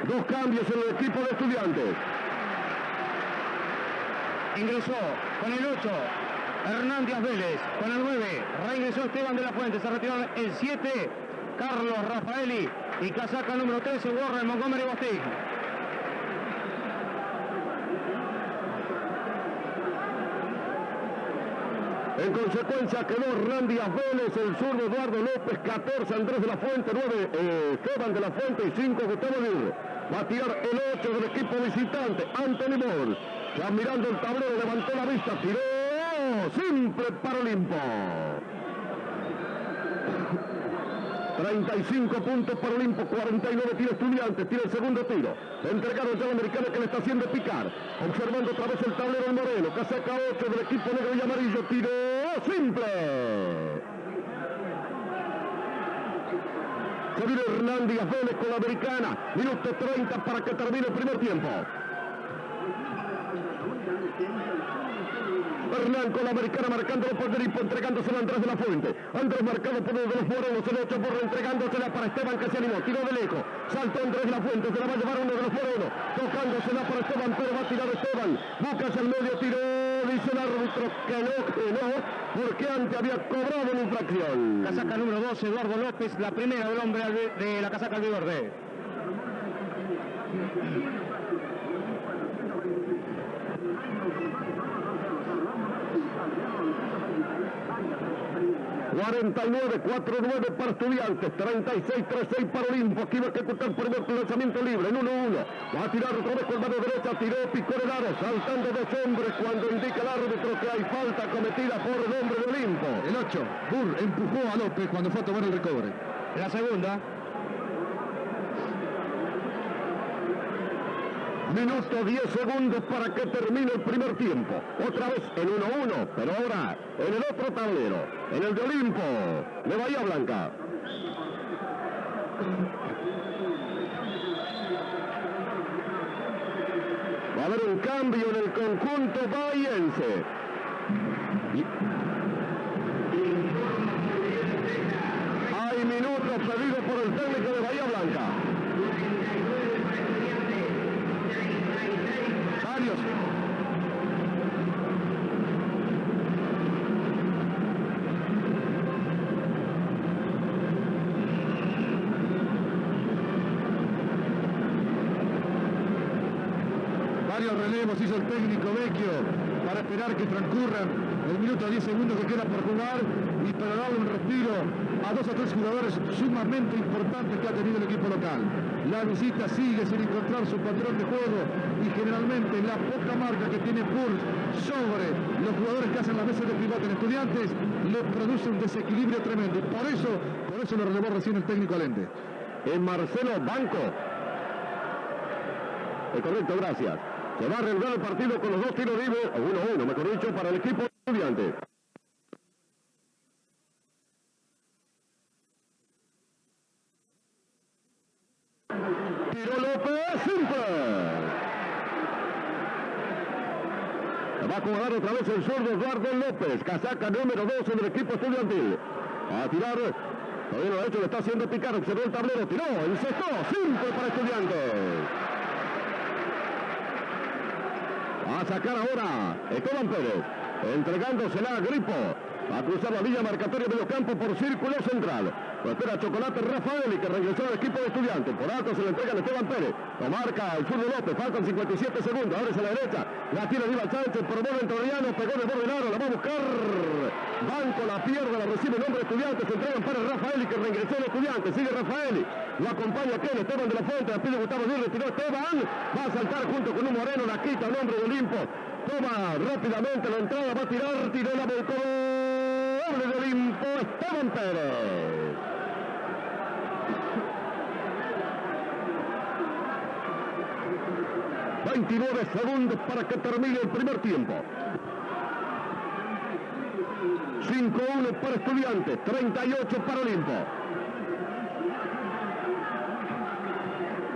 Dos cambios en el equipo de Estudiantes. Ingresó con el 8, Hernández Vélez. Con el 9, reingresó Esteban de la Fuente. Se retiró el 7, Carlos Rafaeli. Y casaca número 13, Warren, Montgomery, Bostic. En consecuencia quedó Randy Vélez, el zurdo Eduardo López, 14 Andrés de la Fuente, 9 Esteban de la Fuente y 5 Gustavo Aguirre. Va a tirar el 8 del equipo visitante, Anthony Moore. Ya mirando el tablero, levantó la vista, tiró simple para Olimpo. 35 puntos para Olimpo, 49 tira Estudiantes, tira el segundo tiro. Entregaron ya al americano que le está haciendo picar. Observando otra vez el tablero el Moreno, casaca 8 del equipo negro y amarillo, tiró simple. Se viene Hernández Vélez con la americana. Minuto 30 para que termine el primer tiempo. Hernán con la americana marcándolo por Olimpo, entregándosela a Andrés de la Fuente. Andrés marcado por uno de los morenos, el 8 por entregándosela para Esteban que se animó, tiró de lejos. Saltó Andrés de la Fuente, se la va a llevar uno de los morenos. Tocándosela para Esteban, pero va a tirar Esteban. Busca hacia el medio, tiró, dice el árbitro que no, porque antes había cobrado una infracción. Casaca número 12, Eduardo López, la primera del hombre de la casaca albiverde. 49-4-9 para Estudiantes, 36-3-6 para Olimpo. Aquí va a ejecutar por el lanzamiento libre en 1-1. Va a tirar otra vez con mano derecha, tiró, picó el aro, saltando dos hombres cuando indica el árbitro que hay falta cometida por el hombre de Olimpo. El 8, Burr empujó a López cuando fue a tomar el recobre. La segunda. Minuto 10 segundos para que termine el primer tiempo. Otra vez en 1-1, pero ahora en el otro tablero, en el de Olimpo, de Bahía Blanca. Va a haber un cambio en el conjunto bahiense. Hay minutos pedidos por el técnico de Bahía Blanca. Varios. Varios relevos hizo el técnico Vecchio para esperar que transcurran el minuto 10 segundos que queda por jugar y para darle un respiro a 2 o 3 jugadores sumamente importantes que ha tenido el equipo local. La visita sigue sin encontrar su patrón de juego y generalmente la poca marca que tiene Purs sobre los jugadores que hacen las veces de pivote en Estudiantes le produce un desequilibrio tremendo y por eso lo relevó recién el técnico Alende. Marcelo Banco. Correcto, gracias. Se va a arreglar el partido con los 2 tiros libres, 1-1, mejor dicho, para el equipo de Estudiantes. Tiro López, simple. Se va a acomodar otra vez el zurdo Eduardo López, casaca número 2 en el equipo estudiantil. Va a tirar, todavía no lo ha hecho, le está haciendo picar, observó el tablero, tiró, encestó, simple para Estudiantes. Va a sacar ahora Esteban Pérez, entregándosela a Gripo. Va a cruzar la línea marcatoria de los campos por círculo central. Lo espera Chocolate Rafaeli, que regresó al equipo de Estudiantes. Por alto se le entrega a Esteban Pérez. Lo marca el zurdo López. Faltan 57 segundos. Ahora es a la derecha. La tiene Aníbal Sánchez. Promueve en Torriano. Pegó en el borde del aro. La va a buscar. Banco la pierde. La recibe el hombre de Estudiantes. Se entrega para Rafaeli, que regresó al Estudiantes. Sigue Rafaeli. Lo acompaña Ken Esteban de la Fuente. La pide Gustavo Aguirre. Tiró Esteban. Va a saltar junto con un moreno. La quita el hombre de Olimpo. Toma rápidamente la entrada, va a tirar, tiró la volcó. Doble de Olimpo, Esteban Pérez. ...29 segundos para que termine el primer tiempo. 5-1 para Estudiantes, 38 para Olimpo.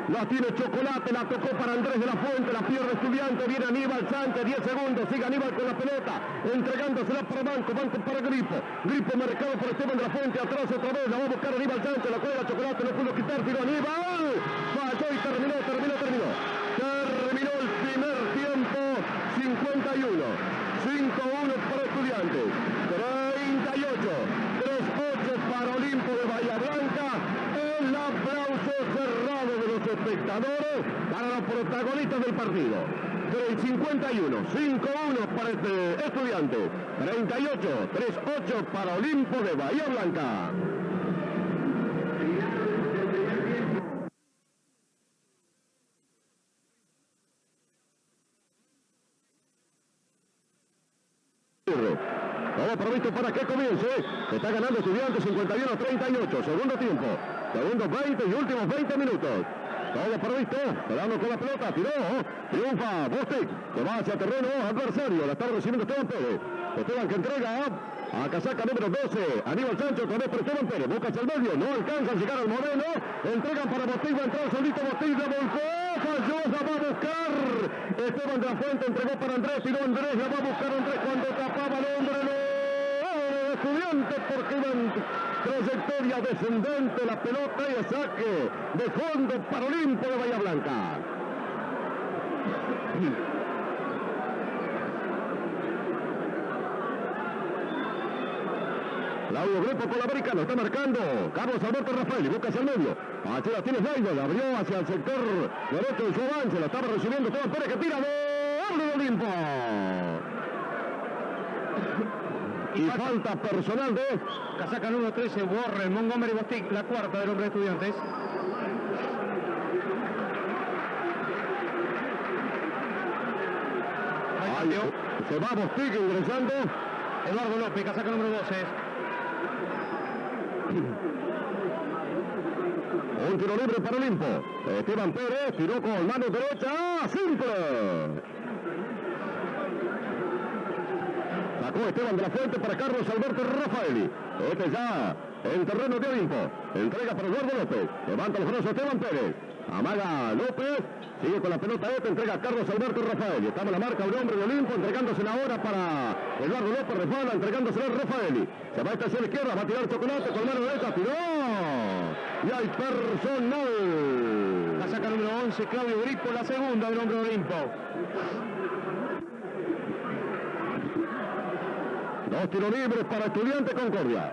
La tiene Chocolate, la tocó para Andrés de la Fuente, la pierde Estudiante, viene Aníbal Sánchez, 10 segundos, sigue Aníbal con la pelota, entregándosela para Banco para Gripo. Gripo marcado por Esteban de la Fuente, atrás otra vez, la va a buscar Aníbal Sánchez, la cuelga Chocolate, no pudo quitar, tiró Aníbal, falló y terminó. Terminó el primer tiempo, 51, 5-1 para Estudiantes, 38, 3-8 para Olimpo de Bahía Blanca. El aplauso cerrado de los espectadores para los protagonistas del partido. 51, 5-1 para Estudiantes, 38, 3-8 para Olimpo de Bahía Blanca. Todo previsto para que comience. Está ganando Estudiantes 51-38. Segundo tiempo. Segundos 20 y últimos 20 minutos. Todo previsto. Quedando con la pelota. Tiró. Triunfa Bostic. Que va hacia terreno adversario. La está recibiendo Esteban Pérez. Esteban que entrega a casaca número 12. Aníbal Sánchez otra vez para Esteban Pérez. Busca hacia el medio. No alcanza a llegar al Moreno. Entregan para Bostic. Va a entrar solito Bostic. La volcó. Falló. La va a buscar. Esteban de la Fuente entregó para Andrés. Tiró Andrés. La va a buscar Andrés cuando tapaba el hombre. Estudiantes porque iba en trayectoria descendente la pelota y el saque de fondo para Olimpo de Bahía Blanca. Claudio Grepo con la americana, está marcando Carlos Alberto Rafael y busca hacia el medio. Así la tiene Snyder, abrió hacia el sector derecho en su avance, la estaba recibiendo Esteban Pérez que tira de Olimpo. Y falta personal de casaca número 13, Warren Montgomery Bostic, la cuarta del hombre de Estudiantes. Se va Bostic ingresando. Eduardo López, casaca número 12. Un tiro libre para Olimpo. Esteban Pérez tiró con mano derecha. Simple. Sacó Esteban de la Fuente para Carlos Alberto Rafaeli. Este ya en terreno de Olimpo. Entrega para Eduardo López. Levanta los brazos Esteban Pérez. Amaga López. Sigue con la pelota entrega a Carlos Alberto Rafaeli. Estaba la marca del hombre de Olimpo. Entregándosela ahora para Eduardo López. Refala entregándosela a Rafaeli. Se va hacia la izquierda. Va a tirar Chocolate con mano derecha. Tiró. Y hay personal. La saca número 11, Claudio Gripo, la segunda del hombre de Olimpo. Dos tiros libres para Estudiantes Concordia.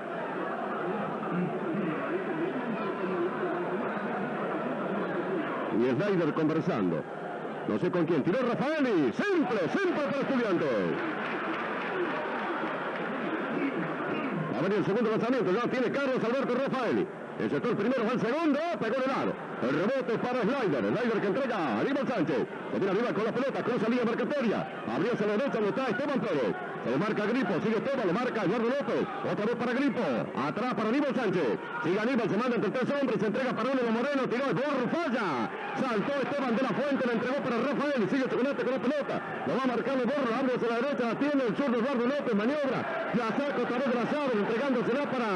Y Snyder conversando. No sé con quién. Tiró Rafaeli. Simple para Estudiantes. Va a venir el segundo lanzamiento. Ya tiene Carlos Alberto Rafaeli. Encestó el primero, va el segundo, pegó en el aro. El rebote para Snyder. Snyder que entrega a Aníbal Sánchez. Se viene Aníbal con la pelota, cruza línea marcatoria. Abrió hacia la derecha donde está Esteban Pérez. Se le marca Gripo, sigue Esteban, le marca Eduardo López. Otra vez para Gripo. Atrás para Aníbal Sánchez. Sigue Aníbal, se manda entre tres hombres, se entrega para Olivo Moreno, tiró el gol, falla. Saltó Esteban de la Fuente, la entregó para Rafael. Sigue Chocolate con la pelota. Lo va a marcar el borro, abre hacia la derecha, la tiene el zurdo Eduardo López, maniobra. La saca otra vez de la sábana, entregándosela para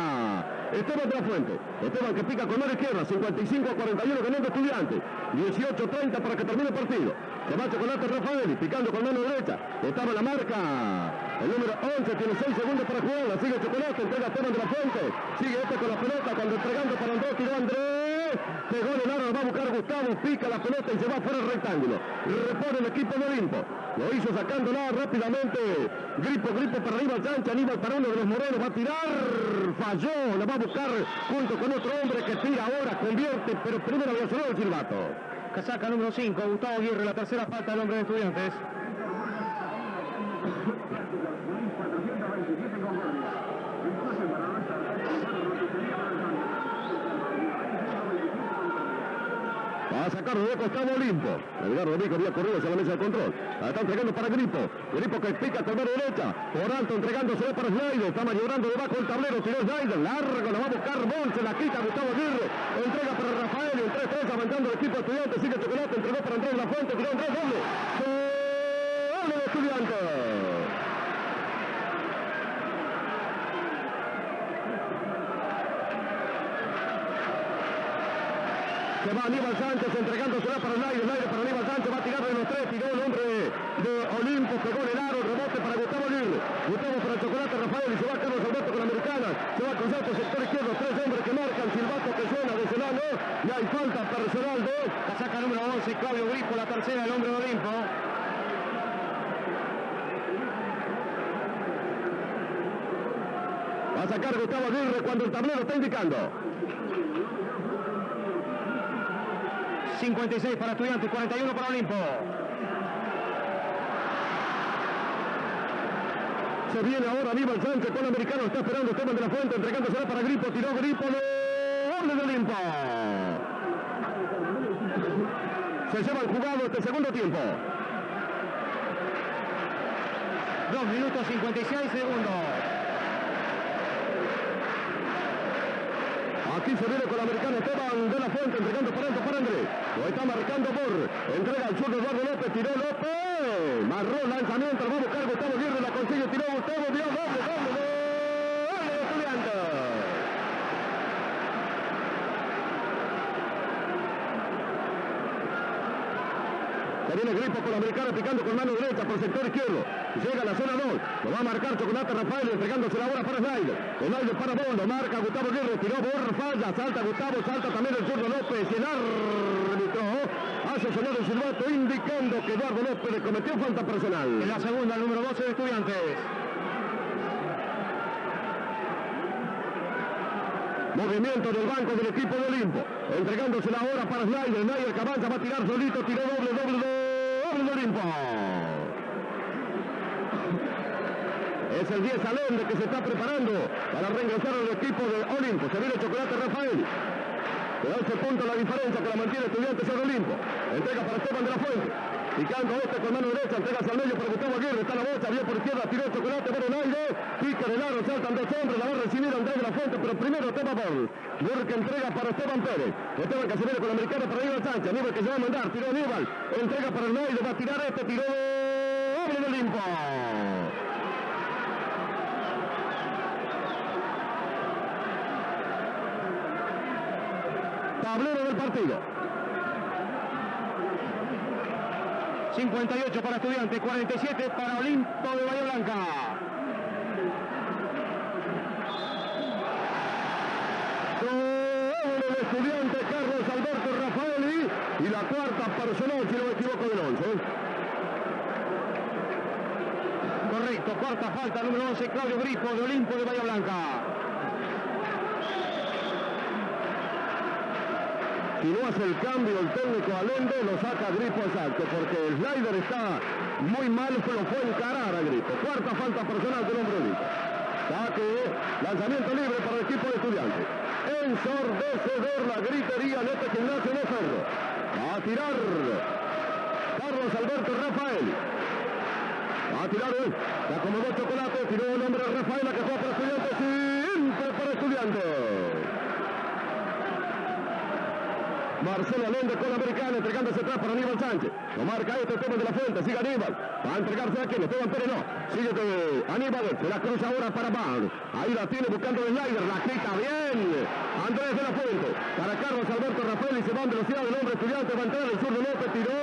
Esteban de la Fuente. Esteban que pica con mano izquierda, 55-41 ganando Estudiantes. 18-30 para que termine el partido. Se va Chocolate Rafael, picando con mano derecha. Estaba la marca. El número 11 tiene 6 segundos para jugarla. Sigue Chocolate, entrega a Esteban de la Fuente. Sigue con la pelota cuando entregando para Andrés. Tiró Andrés. Pegó en el aro, va a buscar Gustavo. Pica la pelota y se va fuera del rectángulo. Repone el equipo de Olimpo. Lo hizo sacándola rápidamente. Gripo para Aníbal Sánchez. Aníbal para uno de los morenos. Va a tirar. Falló. La va a buscar junto con otro hombre que tira ahora. Convierte. Pero primero había sonado el silbato. Casaca número 5, Gustavo Aguirre, la tercera falta del hombre de Estudiantes. a sacar de costado Olimpo. Edgardo Vico había corrido hacia la mesa de control. La está entregando para Gripo. Gripo que pica con mano derecha. Por alto entregándose para Snyder. Está maniobrando debajo del tablero. Tiró Snyder. Largo. La va a buscar Bon. Se la quita Gustavo Aguirre. Entrega para Rafael. En 3-3 avanzando el equipo de Estudiantes. Sigue Chocolate. Entregó para Andrés Lafuente. Tiró Andrés doble. Doble de Estudiantes. Se va Aníbal Sánchez entregándosela para Snyder para Aníbal Sánchez, va a tirar de los tres, tiró el hombre de Olimpo, pegó en el aro, rebote para Gustavo Aguirre, Gustavo para el Chocolate Rafael y se va Carlos Alberto con la Americana, se va con Santos, sector izquierdo, tres hombres que marcan, silbato que suena de ese lado, y hay falta personal de Casaca número 11, Claudio Gripo, la tercera, el hombre de Olimpo. Va a sacar Gustavo Aguirre cuando el tablero está indicando. 56 para Estudiantes, 41 para Olimpo. Se viene ahora Aníbal Sánchez con el americano, está esperando Esteban de la Fuente, entregándosela para Gripo, tiró Gripo, doble de Olimpo. Se lleva el jugado este segundo tiempo. 2 minutos 56 segundos. Aquí se viene con el americano Esteban de la Fuente, entregando para alto para Andrés. Lo está marcando por. Entrega al sur de Eduardo López, tiró López. Marró el lanzamiento, lo va a buscar Gustavo Aguirre, la consigue, tiró Gustavo, dio doble de Estudiantes. Se viene Gripo con el americano picando con mano derecha por sector izquierdo. Llega a la zona 2. Lo va a marcar Chocolate Rafael entregándose la bola para Snyder. Snyder para Bol. Lo marca Gustavo Aguirre. Tiró Bol. Falla. Salta Gustavo. Salta también el zurdo López. Y el árbitro hace sonar el silbato indicando que Eduardo López le cometió falta personal. En la segunda, el número 12 de Estudiantes. Movimiento del banco del equipo de Olimpo. Entregándose la hora para Snyder. Snyder que avanza, va a tirar solito. Tiró doble de Olimpo. Es el 10 Alende que se está preparando para reingresar al equipo de Olimpo. Se viene Chocolate Rafael. De 11 puntos la diferencia que la mantiene Estudiantes en Olimpo. Entrega para Esteban de la Fuente. Picando este con mano derecha, entrega hacia el medio para Gustavo Aguirre, está la bocha, vio por izquierda, tiró Chocolate por el aire, pica del aro, saltan dos hombres, la va a recibir Andrés de la Fuente, pero primero Esteban Bol. Burke entrega para Esteban Pérez. Esteban que se viene con el americano para Aníbal Sánchez, Aníbal que se va a mandar, tiró Aníbal, entrega para el aire, va a tirar este, tiró doble de Olimpo. Tablero del partido. 58 para Estudiantes, 47 para Olimpo de Bahía Blanca. Doble de Estudiantes, Carlos Alberto Rafaeli. Y la cuarta personal, si no me equivoco, del 11. Correcto, cuarta falta, número 11, Claudio Gripo de Olimpo de Bahía Blanca. Si no hace el cambio el técnico Alende, lo saca Gripo exacto, porque el Snyder está muy mal, pero fue encarar a Gripo. Cuarta falta personal del hombre Gripo. Saque, lanzamiento libre para el equipo de Estudiantes. Ensordecedor la gritería en este gimnasio de Ferro. Va a tirar Carlos Alberto Rafael. Va a tirar él. Se acomodó Chocolate, tiró el hombre Rafael, la que fue para Estudiantes, siempre para Estudiantes. Marcelo Alende con la americana, entregándose atrás para Aníbal Sánchez. Lo marca este Esteban de la Fuente, sigue Aníbal. Va a entregarse a quien, Esteban Pérez no. Sigue de Aníbal, se la cruza ahora para Bauer. Ahí la tiene buscando el Snyder, la quita bien. Andrés de la Fuente, para Carlos Alberto Rafael y se va en velocidad del hombre Estudiante. Va a entrar el sur de López, tiró.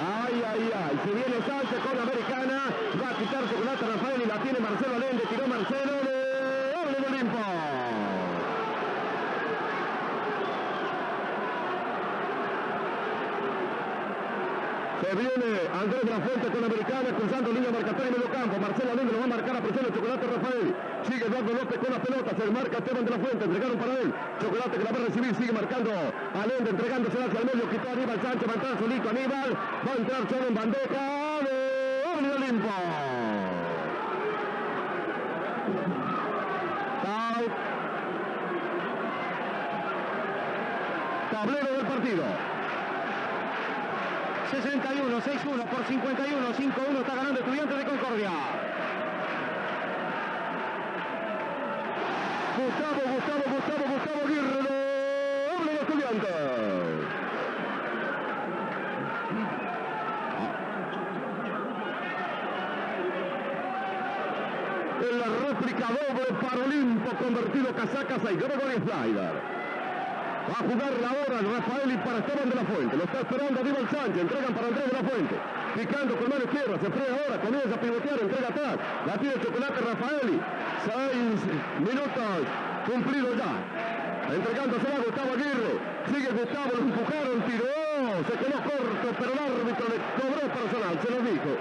Ay, ay, ay. Se viene Sánchez con la americana. Va a quitar Chocolate Rafael y la tiene Marcelo Alende. Tiró Marcelo de Olimpo. Se viene Andrés de la Fuente con la americana, cruzando línea marcatoria y medio campo. Marcelo Alende lo va a marcar a presión el Chocolate Rafael. Sigue Eduardo López con la pelota, se marca Esteban de la Fuente, entregaron para él. Chocolate que la va a recibir, sigue marcando Alende, entregándose hacia el medio, quitó a Aníbal Sánchez, va a entrar solito Aníbal, va a entrar solo en bandeja de Olimpo. tablero del partido. 61, 6-1 por 51, 5-1 está ganando Estudiantes de Concordia. Gustavo Aguirre, doble de Estudiantes. En la réplica doble para Olimpo, convertido casaca 6, Gregory Slider. Va a jugar la hora Rafaeli para Esteban de la Fuente. Lo está esperando Aníbal Sánchez. Entregan para Andrés de la Fuente. Picando con mano izquierda. Se frena ahora. Comienza a pivotear. Entrega atrás. La tiene Chocolate Rafaeli. 6 minutos cumplidos ya. Entregándosela a Gustavo Aguirre. Sigue Gustavo. Lo empujaron. Tiró. Se quedó corto. Pero el árbitro le cobró personal. Se lo dijo.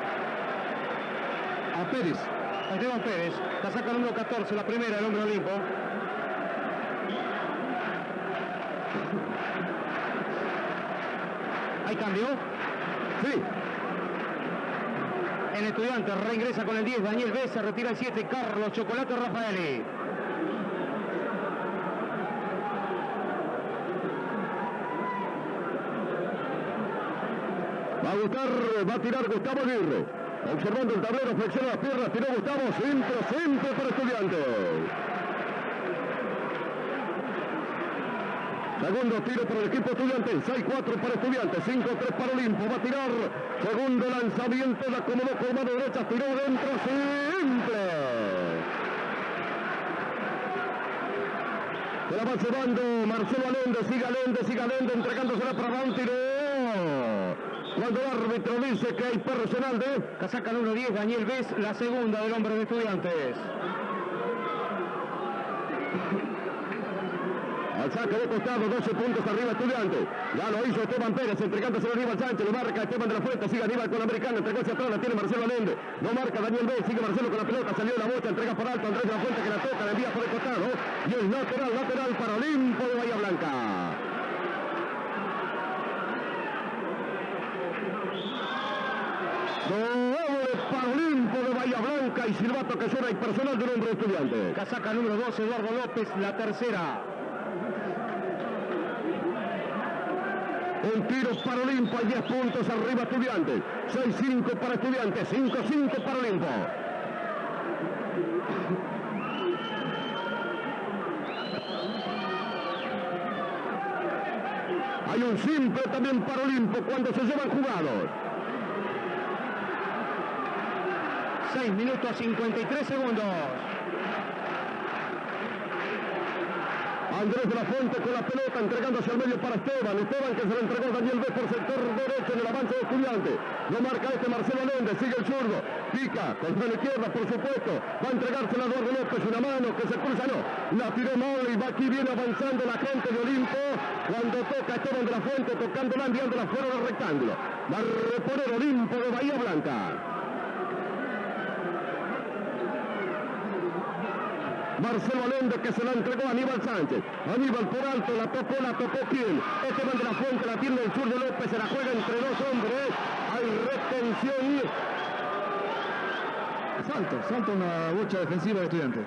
A Pérez. Esteban Pérez. Casaca número 14. La primera del hombre Olimpo. ¿Hay cambio? Sí. El Estudiante reingresa con el 10, Daniel B, se retira el 7, Carlos Chocolate Rafaeli. Va a tirar Gustavo Aguirre. Observando el tablero, flexiona las piernas, tiró Gustavo, siempre para Estudiantes. Segundo tiro para el equipo Estudiantes, 6-4 para Estudiantes, 5-3 para Olimpo, va a tirar. Segundo lanzamiento, la acomodó con mano derecha, tiró dentro, simple. Se la va llevando Marcelo Allende, sigue Allende, entregándosela para abajo, tiró. Cuando el árbitro dice que hay personal de... Casaca número 10, Daniel Vez, la segunda del hombre de Estudiantes. Al saque de costado, 12 puntos arriba Estudiantes. Ya lo hizo Esteban Pérez, entregándose a Aníbal Sánchez. Lo marca Esteban de la Fuente, sigue Aníbal con la americana, entregó hacia atrás, la tiene Marcelo Allende. No marca Daniel B, sigue Marcelo con la pelota, salió de la bocha, entrega por alto, Andrés de la Fuente que la toca, la envía por el costado. Y el lateral para Olimpo de Bahía Blanca. Doble para Olimpo de Bahía Blanca y silbato que suena y personal del hombre de Estudiantes. Casaca número 12, Eduardo López, la tercera. Un tiro para Olimpo, 10 puntos arriba Estudiantes. 6-5 para Estudiantes, 5-5 para Olimpo. Hay un simple también para Olimpo cuando se llevan jugados. 6 minutos 53 segundos. Andrés de la Fuente con la pelota, entregándose al medio para Esteban que se le entregó a Daniel B por sector derecho en el avance de Estudiantes. Lo marca Marcelo Allende, sigue el zurdo, pica con la izquierda por supuesto, va a entregársela a Eduardo López, una mano que se cruza, no, la tiró mal y va aquí viene avanzando la gente de Olimpo, cuando toca Esteban de la Fuente, tocándola, enviándola fuera del rectángulo. Va a reponer Olimpo de Bahía Blanca. Marcelo Allende que se la entregó a Aníbal Sánchez. Aníbal por alto, la tocó quién. Esteban de la Fuente la tiene el zurdo López, se la juega entre dos hombres. Hay retención. Salto en la bocha defensiva de Estudiantes.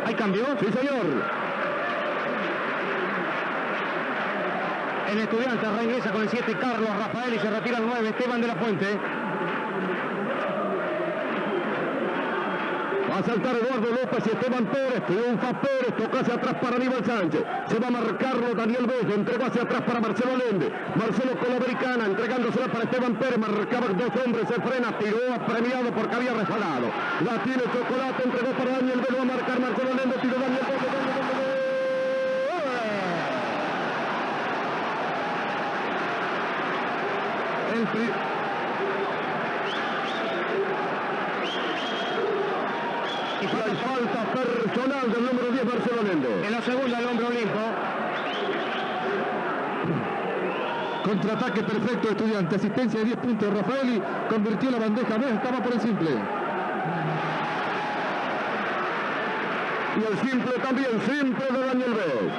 ¿Hay cambio? Sí, señor. El Estudiante regresa con el 7, Carlos Rafael, y se retira el 9, Esteban de la Fuente. Va a saltar Eduardo López y Esteban Pérez. Triunfa Pérez, toca hacia atrás para Aníbal Sánchez. Se va a marcarlo Daniel Bello, entregó hacia atrás para Marcelo Allende. Marcelo con la americana, entregándosela para Esteban Pérez. Marcaba dos hombres, se frena, tiró apremiado porque había resbalado. La tiene Chocolate, entregó para Daniel Bello, va a marcar Marcelo Allende, tiró Daniel Bello. Y hay falta personal del número 10, Marcelo Allende. En la segunda, el hombre Olimpo. Contraataque perfecto de Estudiante, asistencia de 10 puntos. Rafaeli convirtió la bandeja, no estaba por el simple. Y el simple también, simple de Daniel Vélez.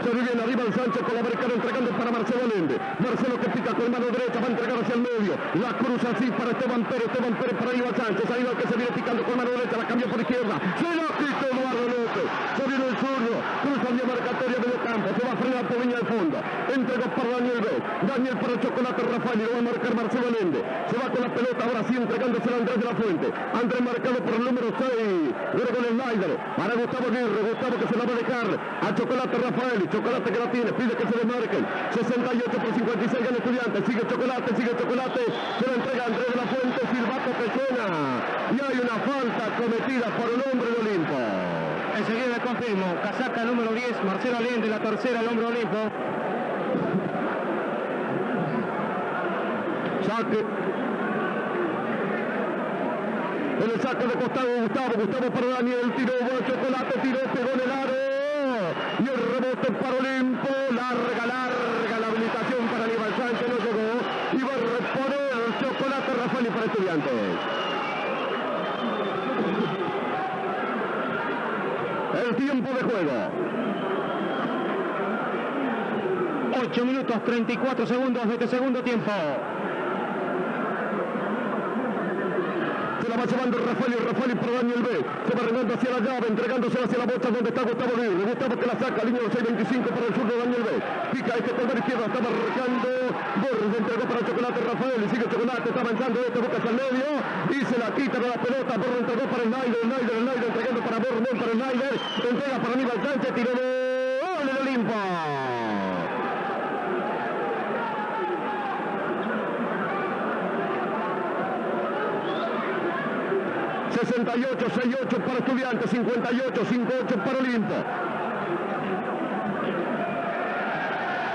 Se viene arriba el Sánchez con la americana entregando para Marcelo Allende. Marcelo que pica con mano derecha, va a entregar hacia el medio. La cruza así para Esteban Pérez para Aníbal Sánchez. Aníbal que se viene picando con mano derecha, la cambió por izquierda. Se la quita Eduardo López. Se viene el zurdo. Cruza vía marcatoria medio campo. Se va a frenar por línea de fondo. Entregó para Daniel B. Daniel para el Chocolate Rafael. Y lo va a marcar Marcelo Allende. Se va con la pelota ahora sí entregándose a Andrés de la Fuente. Andrés marcado por el número 6. Gregorio Snyder. Para Gustavo Aguirre. Gustavo que se la va a dejar a Chocolate Rafael. Chocolate que la tiene. Pide que se desmarquen. 68 por 56 gana Estudiantes. Sigue Chocolate. Se la entrega a Andrés de la Fuente. Silbato que suena. Y hay una falta cometida por el hombre de Olimpo. Enseguida le confirmo. Casaca número 10. Marcelo Allende. La tercera el hombre de Olimpo. Saque. En el saque de costado Gustavo para Daniel, tiró Chocolate, pegó en el aro. Y el rebote para Olimpo, larga la habilitación para Aníbal Sánchez, no llegó. Y va a reponer el Chocolate Rafael para Estudiantes. El tiempo de juego. 8 minutos 34 segundos de este segundo tiempo. Se la va llevando Rafael para Daniel B. Se va regando hacia la llave, entregándose hacia la bocha donde está Gustavo Aguirre. Gustavo que la saca, línea de 6.25 para el sur de Daniel B. Pica este por la izquierda, está marcando. Borges entregó para Chocolate Rafael y sigue Chocolate, está avanzando este boca hacia el medio y se la quita de la pelota. Borges entregó para el Snyder entregando para Borges, para el Snyder. Entrega para Aníbal Sánchez, tiró de gol en Olimpo. 68 para Estudiantes, 58 para Olimpo.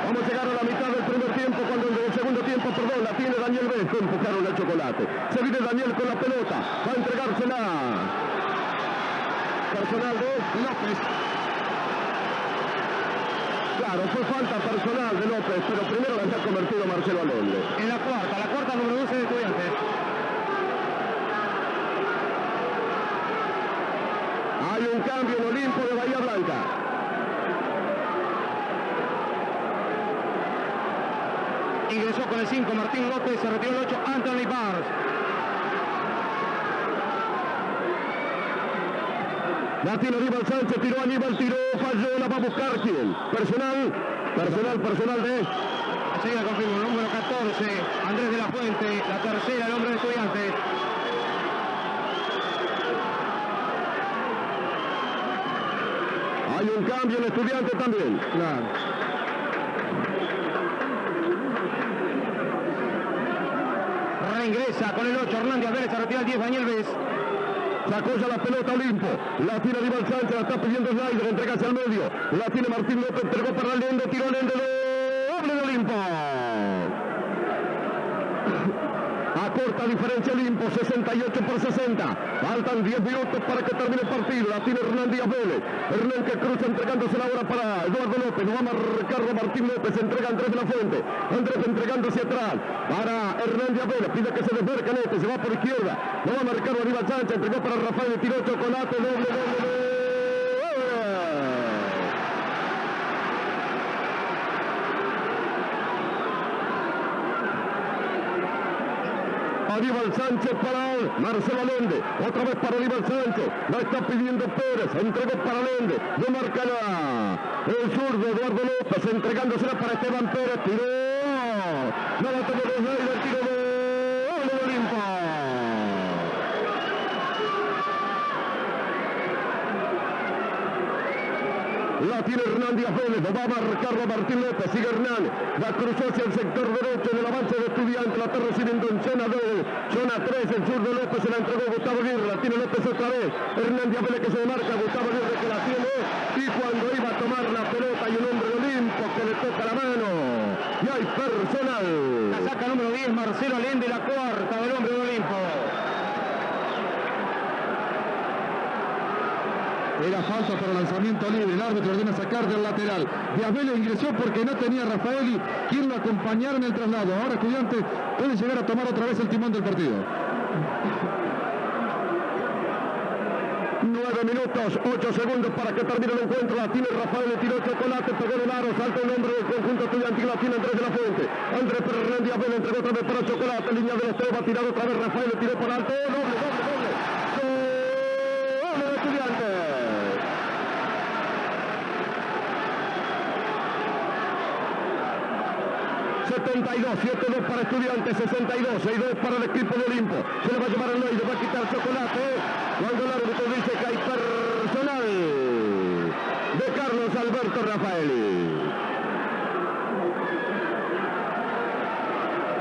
Vamos a llegar a la mitad del primer tiempo, cuando en el segundo tiempo, la tiene Daniel B. Empujaron al Chocolate. Se viene Daniel con la pelota, va a entregársela. Personal de López. Claro, fue falta personal de López, pero primero la ha convertido Marcelo Allende. En la cuarta número 12 de Estudiantes. Hay un cambio en Olimpo de Bahía Blanca. Ingresó con el 5 Martín López, se retiró el 8 Anthony Barnes. La tiene Aníbal Sánchez, tiró Aníbal, falló, la va a buscar quién. Personal de... Enseguida confirmo, el número 14, Andrés de la Fuente, la tercera, el hombre de Estudiantes. Hay un cambio en Estudiantes también. Claro. Reingresa con el 8 Hernández Vélez, se retira el 10 Daniel Vélez. Sacó ya la pelota Olimpo. La tiene Aníbal Sánchez, la está pidiendo Snyder, entrega hacia el medio. La tiene Martín López, entregó para Allende, tiró Allende, doble de Olimpo. A corta diferencia Olimpo, 68 por 60. Faltan 10 minutos para que termine el partido. La tiene Hernán Díaz Vélez. Hernán que cruza entregándose la hora para Eduardo López. No va a marcarlo Martín López. Entrega Andrés de la Fuente. Andrés entregando hacia atrás para Hernán Díaz Vélez. Pide que se desmarque este. Se va por izquierda. No va a marcarlo Aníbal Sánchez. Entregó para Rafael. Tiró Chocolate. Doble. Aníbal Sánchez para Marcelo Allende, otra vez para Aníbal Sánchez, la está pidiendo Pérez, entregó para Allende, no marcará el zurdo Eduardo López, entregándosela para Esteban Pérez, tiró, no la tomó de Snyder, tiro de Olimpo. La tiene Hernán Díaz Vélez, va a marcarlo Martín López, sigue Hernán, la cruzó hacia el sector derecho en el avance de Estudiantes, la está recibiendo en zona 2, zona 3, el zurdo López se la entregó Gustavo Aguirre, la tiene López otra vez, Hernán Díaz Vélez que se marca, Gustavo Aguirre que la tiene, y cuando iba a tomar la pelota hay un hombre de Olimpo que le toca la mano, y hay personal. La saca número 10 Marcelo Allende, la cuarta del hombre de Olimpo. Era falta para lanzamiento libre, el árbitro ordena sacar del lateral. Díaz Vélez ingresó porque no tenía Rafaeli quien lo acompañara en el traslado. Ahora Estudiantes puede llegar a tomar otra vez el timón del partido. 9 minutos, 8 segundos para que termine el encuentro. La tiene Rafael, le tiró Chocolate, pegó en el aro, salta el hombre del conjunto estudiantil, la tiene Andrés de la Fuente. Andrés Fernández Abel entregó otra vez para Chocolate, línea de los tres, va a tirar otra vez Rafael, le tiró por alto, doble. ¡Gol de Estudiantes! ...72, 7-2 para Estudiantes, 62, 6-2 para el equipo de Olimpo. Se le va a llevar el Leide, va a quitar Chocolate. Cuando el árbitro dice que hay personal de Carlos Alberto Rafaeli.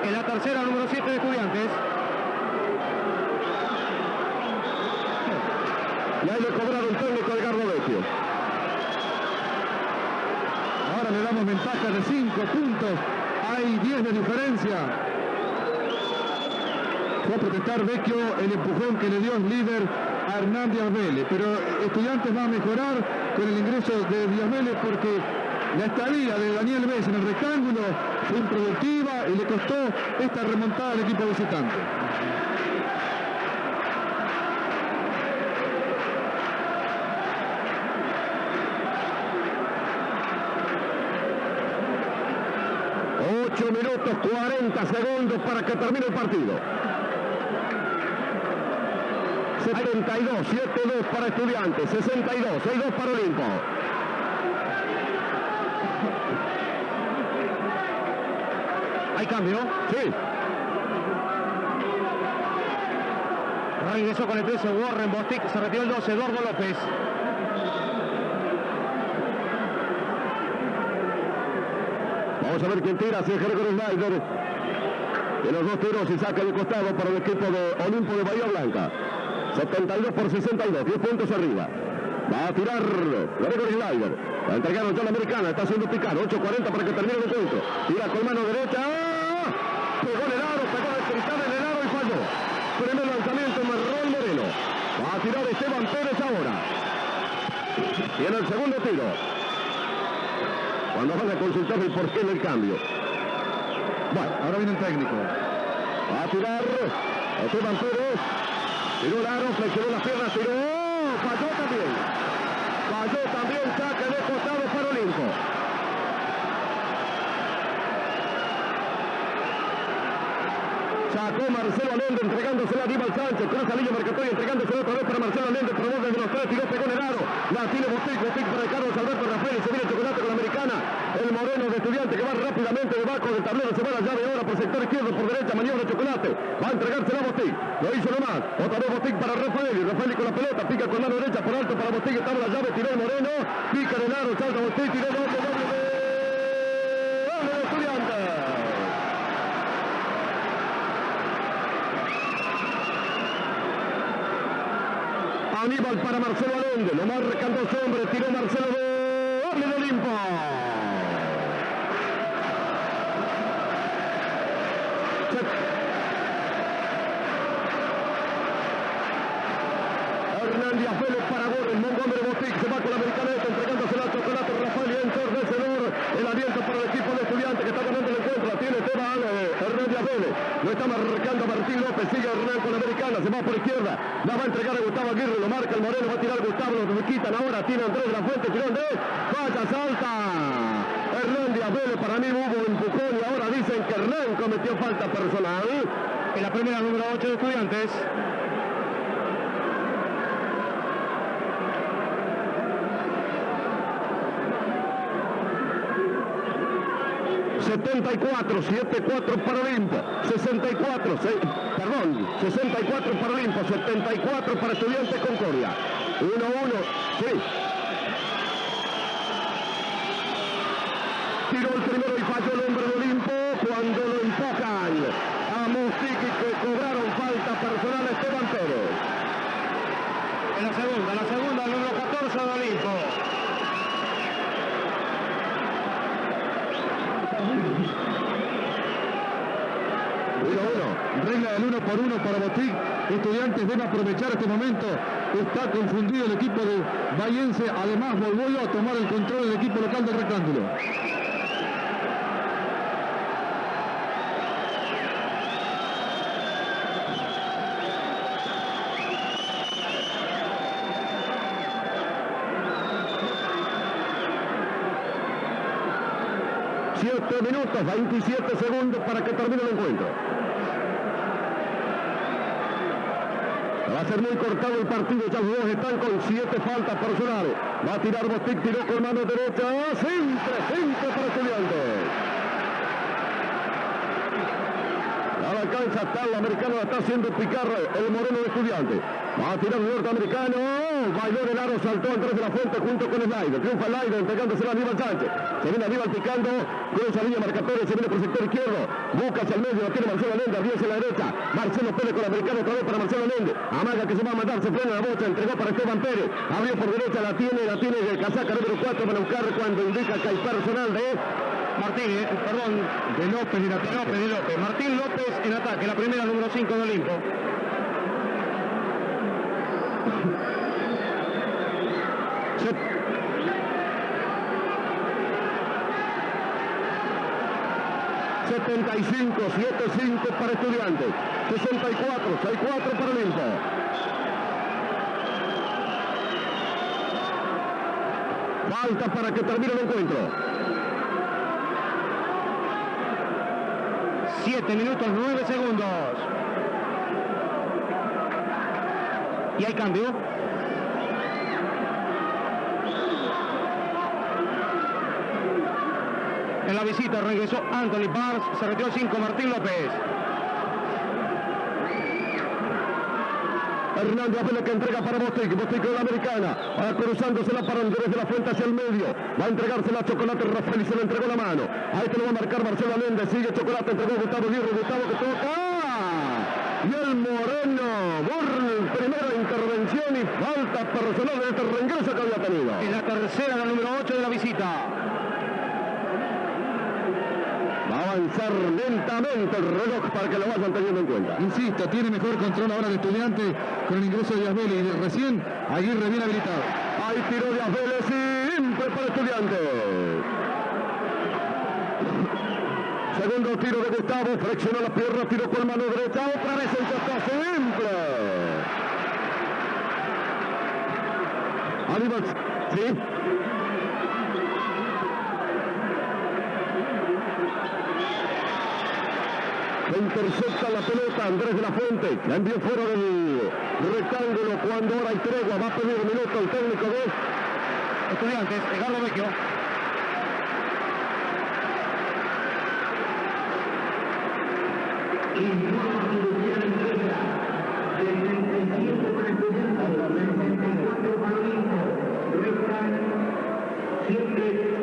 En la tercera, número 7 de Estudiantes. Y ahí le cobraron técnico de Gardo Vecchio. Ahora le damos ventaja de 5 puntos. Hay 10 de diferencia. Fue a protestar Vecchio el empujón que le dio el líder a Hernán Díaz Vélez. Pero Estudiantes va a mejorar con el ingreso de Díaz Vélez porque la estadía de Daniel Vez en el rectángulo fue improductiva y le costó esta remontada al equipo visitante. Minutos 40 segundos para que termine el partido. 72, 7-2 para Estudiantes, 62, 6-2 para Olimpo. ¿Hay cambio? Sí. Regresó con el 13 Warren Bostic, se retiró el 12 Eduardo López. Vamos a ver quién tira, si es Gregory Snyder. De los dos tiros y saca de costado para el equipo de Olimpo de Bahía Blanca. 72 por 62, 10 puntos arriba. Va a tirar Gregory Snyder. Va a entregar a John Americana, está haciendo picar. 8:40 para que termine el encuentro. Tira con mano derecha. ¡Ah! Pegó en el aro, pegó de cristal en el aro y falló. Primer lanzamiento, Marrón Moreno. Va a tirar Esteban Pérez ahora. Tiene el segundo tiro. Cuando van a consultar el porqué del cambio. Bueno, ahora viene el técnico. Va a tirar Esteban Pérez. Tiró el aro, flexionó las piernas, tiró. Falló también. Falló también, saque de costado para Olimpo. Sacó Marcelo Allende entregándosela a Aníbal Sánchez. Cruza Lillo Mercatorio entregándosela otra vez para Marcelo Allende. Probó desde los tres, tiró, pegó en el aro. La tiene Bostic para Carlos Alberto Rafael. Y se viene Chocolate con la Americana. El Moreno de Estudiante que va rápidamente debajo del tablero. Se va la llave ahora por sector izquierdo, por derecha. Maniobra Chocolate. Va a entregársela a Bostic. Lo hizo nomás. Otra vez Bostic para Rafael. Y Rafael con la pelota. Pica con mano derecha por alto para Bostic. Estaba la llave. Tiró el Moreno. Pica en el aro. Salta Bostic. Tiró doble de Estudiante. Aníbal para Marcelo Allende, lo marcan dos hombres, tiró Marcelo de Olimpo. Hernández Vélez para Gorren, Montgomery Bostic, se va con la Americana, entregándosela a Chocolate, Rafael y ensordecedor, el aliento para el equipo de Estudiantes que está ganando el encuentro, la tiene Esteban Hernández Vélez, lo está marcando Martín López, sigue Hernán con la Americana, se va por izquierda, la va a entregar a Gustavo Aguirre, lo marca el Moreno, va a tirar Gustavo, lo quitan ahora, tiene Andrés de la Fuente, tiró Andrés, falla, salta, Hernández Vélez, para mí hubo empujón y ahora dicen que Hernán cometió falta personal. En la primera, número 8 de Estudiantes. ...74, 7-4 para Olimpo, 64 para Olimpo, 74 para Estudiantes Concordia, 1-1, sí. Tiró el primero y falló el hombre de Olimpo cuando lo empujan a Mostic que cobraron falta personal a Esteban Pérez. En la segunda, el número 14 de Olimpo. Regla del 1 por 1 para Bostic. Estudiantes debe aprovechar este momento. Está confundido el equipo de Bahiense. Además volvió a tomar el control del equipo local del rectángulo. 7 minutos, 27 segundos para que termine el encuentro. Va a ser muy cortado el partido, ya los dos están con 7 faltas personales. Va a tirar Bostic, tiró con mano derecha, simple para Estudiantes. A la cancha está el americano, la está haciendo picar el moreno de Estudiantes. Va a tirar el norteamericano, bailó el aro, saltó Andrés de la Fuente junto con Slider. Triunfa Slider, entregándose a Aníbal Sánchez. Se viene Aníbal picando, cruza línea marcatoria, se viene por el sector izquierdo. Busca hacia el medio, la tiene Marcelo Allende, abrióse a la derecha. Marcelo Pérez con el americano otra vez para Marcelo Allende. Amaga que se va a mandar, se frena la bocha, entregó para Esteban Pérez. Abrió por derecha, la tiene de casaca número 4 para buscar cuando indica que hay personal de Martín, de López en ataque. de López. Martín López en ataque, la primera número 5 de Olimpo. ...75, 7-5 para Estudiantes... ...64, 6-4 para Olimpo... ...falta para que termine el encuentro... 7 minutos 9 segundos. Y hay cambio. En la visita regresó Anthony Barnes, se retiró 5 Martín López. Hernández Vélez que entrega para Bostic, Bostic con la americana, va cruzándosela para Andrés de la Fuente hacia el medio, va a entregársela a Chocolate Rafael y se le entregó la mano, ahí te lo va a marcar Marcelo Allende, sigue Chocolate, entregó a Gustavo Aguirre, Gustavo que toca, y el Moreno, primera intervención y falta personal de este reingreso que había tenido. Es la tercera, la número 8 de la visita. Va a avanzar lentamente el reloj para que lo vayan teniendo en cuenta. Insisto, tiene mejor control ahora de Estudiantes con el ingreso de Díaz Vélez y recién Aguirre bien habilitado. Ahí tiró Díaz Vélez, simple para Estudiantes. Segundo tiro de Gustavo, flexionó la pierna, tiró con mano derecha, otra vez el tocó, simple. Aníbal, sí. Intercepta la pelota Andrés de la Fuente, la envió fuera del rectángulo cuando ahora hay tregua, va a pedir un minuto el técnico de Estudiantes, Edgardo Vecchio.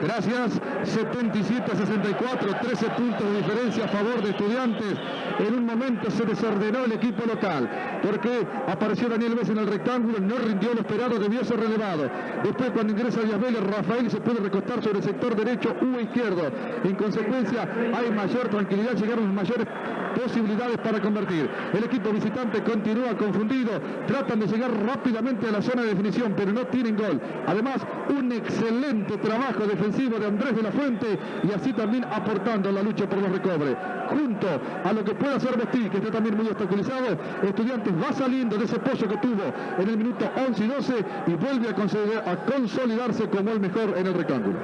Gracias, 77-64, 13 puntos de diferencia a favor de Estudiantes. En un momento se desordenó el equipo local, porque apareció Daniel Vez en el rectángulo, no rindió lo esperado, debió ser relevado. Después cuando ingresa Díaz Vélez, Rafael se puede recostar sobre el sector derecho u izquierdo. En consecuencia hay mayor tranquilidad, llegaron mayores posibilidades para convertir. El equipo visitante continúa confundido, tratan de llegar rápidamente a la zona de definición, pero no tienen gol. Además, un excelente trabajo defensivo de Andrés de la Fuente y así también aportando a la lucha por los recobres. Junto a lo que puede hacer Bostic, que está también muy obstaculizado, Estudiantes va saliendo de ese pozo que tuvo en el minuto 11 y 12 y vuelve a consolidarse como el mejor en el rectángulo.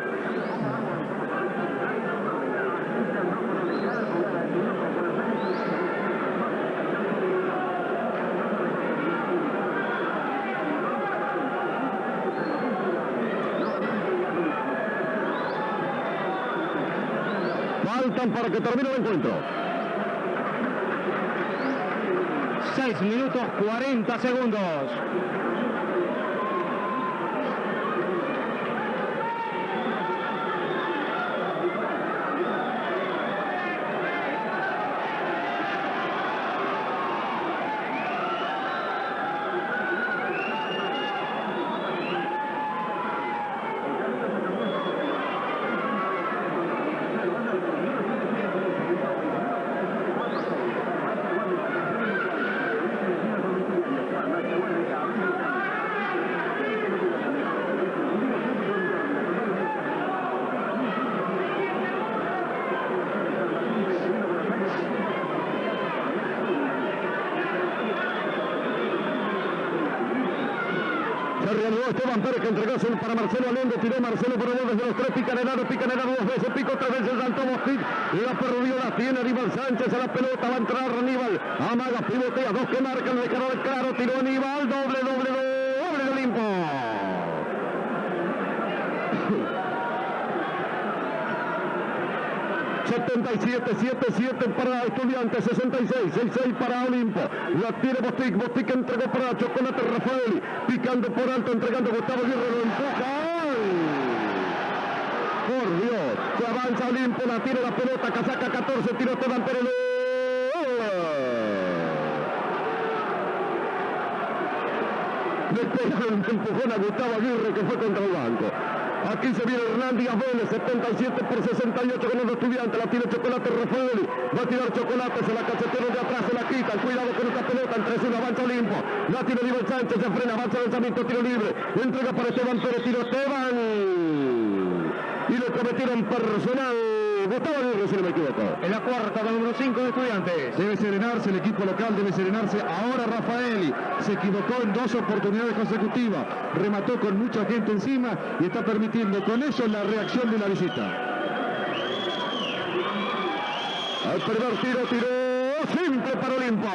Faltan para que termine el encuentro. 6 minutos 40 segundos. Se reanudó Esteban Pérez que entregó para Marcelo Allende, tiró Marcelo por el desde los tres, pica Enano dos veces, picó tres veces, saltó Bostic, la perdió, la tiene Aníbal Sánchez a la pelota, va a entrar Aníbal, amaga, pivotea, dos que marcan, le quedó claro, tiró Aníbal, doble de Olimpo. 77 para Estudiantes, 66 para Olimpo. La tiene Bostic entregó para Chocolate Rafaeli, picando por alto, entregando Gustavo Aguirre, lo empuja. ¡Ay! Por Dios, se avanza Olimpo, la tiene la pelota, casaca 14, tiro Esteban Pérez. Le pegó un empujón a Gustavo Aguirre que fue contra el banco. Aquí se viene Hernández Vélez, 77 por 68 con los Estudiantes, la tiene Chocolate Rafaeli, va a tirar Chocolate, se la cachetearon de atrás, se la quitan, cuidado con esta pelota, entre uno avanza Olimpo, la tiene Aníbal Sánchez, se frena, avanza el lanzamiento, tiro libre, entrega para Esteban Pérez, tiro Esteban, y le cometieron personal, Gustavo Aguirre, si no me equivoco. En la cuarta, del número 5 de Estudiantes. Debe serenarse el equipo local, debe serenarse ahora Rafaeli. Se equivocó en 2 oportunidades consecutivas, remató con mucha gente encima y está permitiendo con eso la reacción de la visita. Al primer tiro simple para Olimpo.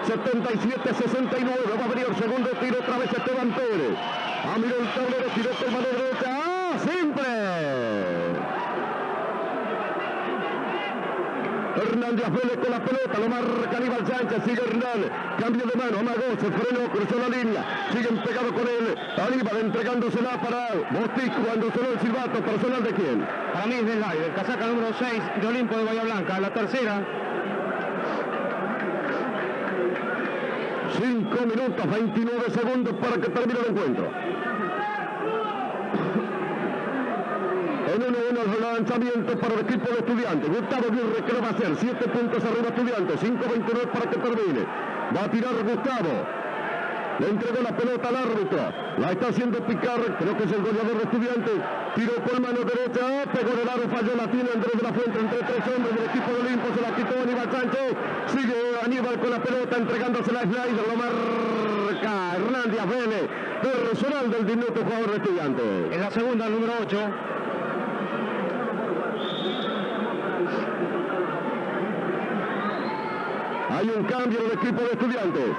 77-69, va a venir el segundo tiro, otra vez Esteban Pérez. Miró el tablero, tiró con mano derecha. ¡Simple! Hernández Vélez con la pelota, lo marca Aníbal Sánchez, sigue Hernández, cambio de mano, amagó, se frenó, cruzó la línea, siguen pegados con él, Aníbal entregándosela para Bostic cuando sonó el silbato, personal de quién. Para mí es del aire, casaca número 6 de Olimpo de Bahía Blanca, la tercera. 5 minutos, 29 segundos para que termine el encuentro. En 1-1 el lanzamiento para el equipo de Estudiantes. Gustavo Aguirre, ¿qué lo va a hacer? 7 puntos arriba Estudiantes, 5-29 para que termine. Va a tirar Gustavo. Le entregó la pelota al árbitro. La está haciendo picar, creo que es el goleador de Estudiantes. Tiró con mano derecha, pegó del aro, falló, la tiene Andrés de la Fuente entre 3 hombres del equipo de Olimpo. Se la quitó Aníbal Sánchez. Sigue Aníbal con la pelota, entregándosela a Slider. Lo marca Hernández Vélez, personal del diminuto jugador de Estudiantes. En la segunda, el número 8. Hay un cambio en el equipo de Estudiantes.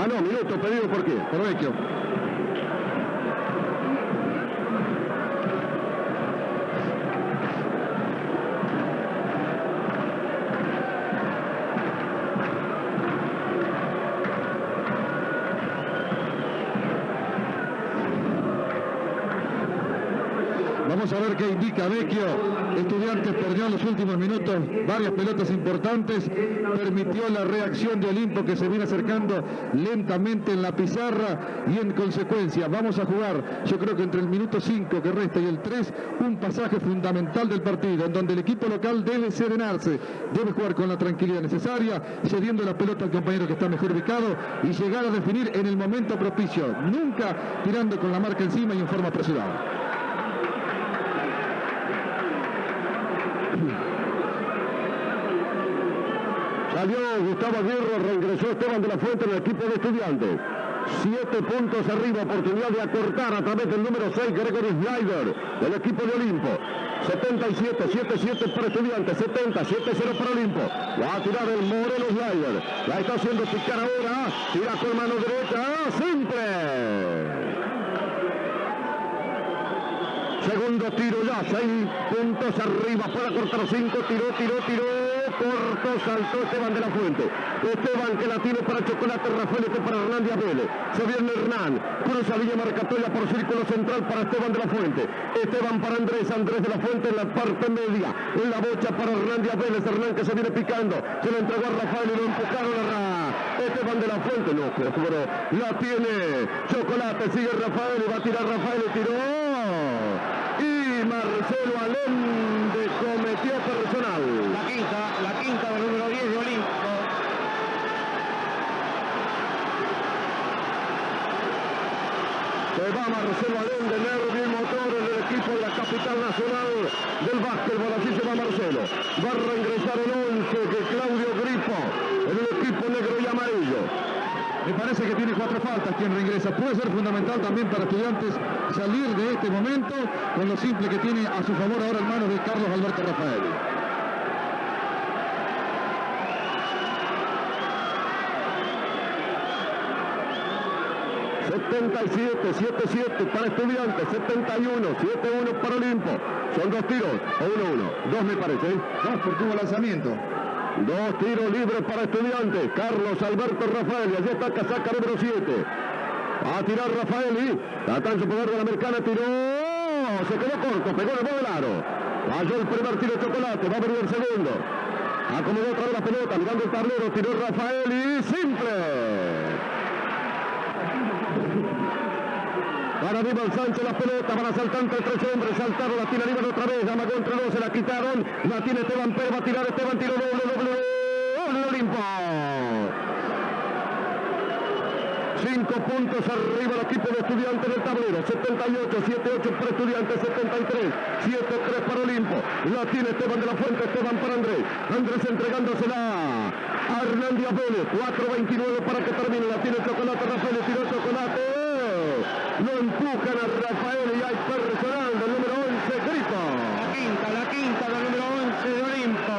No, minuto pedido por qué. Por Vecchio. Vamos a ver qué indica Vecchio. Estudiantes perdió en los últimos minutos varias pelotas importantes. Permitió la reacción de Olimpo, que se viene acercando lentamente en la pizarra, y en consecuencia vamos a jugar, yo creo que entre el minuto 5 que resta y el 3, un pasaje fundamental del partido en donde el equipo local debe serenarse, debe jugar con la tranquilidad necesaria, cediendo la pelota al compañero que está mejor ubicado y llegar a definir en el momento propicio, nunca tirando con la marca encima y en forma apresurada. Salió Gustavo Aguirre, regresó Esteban de la Fuente en el equipo de Estudiantes. 7 puntos arriba, oportunidad de acortar a través del número 6, Gregory Slider, del equipo de Olimpo. 77 para Estudiantes, 7-0 para Olimpo. Va a tirar el Moreno Slider. La está haciendo picar ahora. Tira con mano derecha. ¡Simple! Segundo tiro ya, 6 puntos arriba, para cortar 5, tiró, corto, saltó Esteban de la Fuente. Esteban que la tiene para Chocolate Rafael, este para Hernández Vélez. Se viene Hernán, cruza línea marcatoria por círculo central para Esteban de la Fuente. Esteban para Andrés de la Fuente en la parte media. En la bocha para Hernández Vélez, Hernán que se viene picando. Se lo entregó a Rafael y lo empujaron a Esteban de la Fuente. No, pero la tiene Chocolate, sigue Rafael y va a tirar Rafael y tiró. Y Marcelo Allende cometió personal. La quinta del número 10 de Olimpo. Se va Marcelo Allende, nervio y motor en el equipo de la capital nacional del básquet. que el bolacillo va Marcelo. Va a reingresar el 11 que Claudio Grifo en el equipo negro y amarillo. Me parece que tiene 4 faltas quien regresa. Puede ser fundamental también para Estudiantes salir de este momento con lo simple que tiene a su favor ahora en manos de Carlos Alberto Rafaeli. ...77 para Estudiantes, 71, 7-1 para Olimpo. Son 2 tiros, o 1-1, 2 me parece. 2 porque hubo lanzamiento. 2 tiros libres para Estudiantes. Carlos Alberto Rafaeli, allí está casaca número 7. Va a tirar Rafaeli, trata en su poder de la americana, tiró, se quedó corto, pegó el del aro. Falló el primer tiro de Chocolate, va a venir el segundo. Acomodó otra vez la pelota, mirando el tablero, tiró Rafaeli, simple. Para Aníbal Sánchez la pelota, van a saltar entre 3 hombres, saltaron, la tiene Aníbal otra vez, amagó entre 2, se la quitaron, la tiene Esteban Pérez, va a tirar Esteban, tiro doble Olimpo. 5 puntos arriba el equipo de Estudiantes del tablero, 78, 7-8 para Estudiantes, 73, 7-3 para Olimpo. La tiene Esteban de la Fuente, Esteban para Andrés. Andrés entregándosela a Hernán Díaz Vélez, 4-29 para que termine. La tiene Chocolate, Rafael, tiró Chocolate. Lo empujan a Rafael y hay personal del número 11, Grifo. La quinta del número 11 de Olimpo.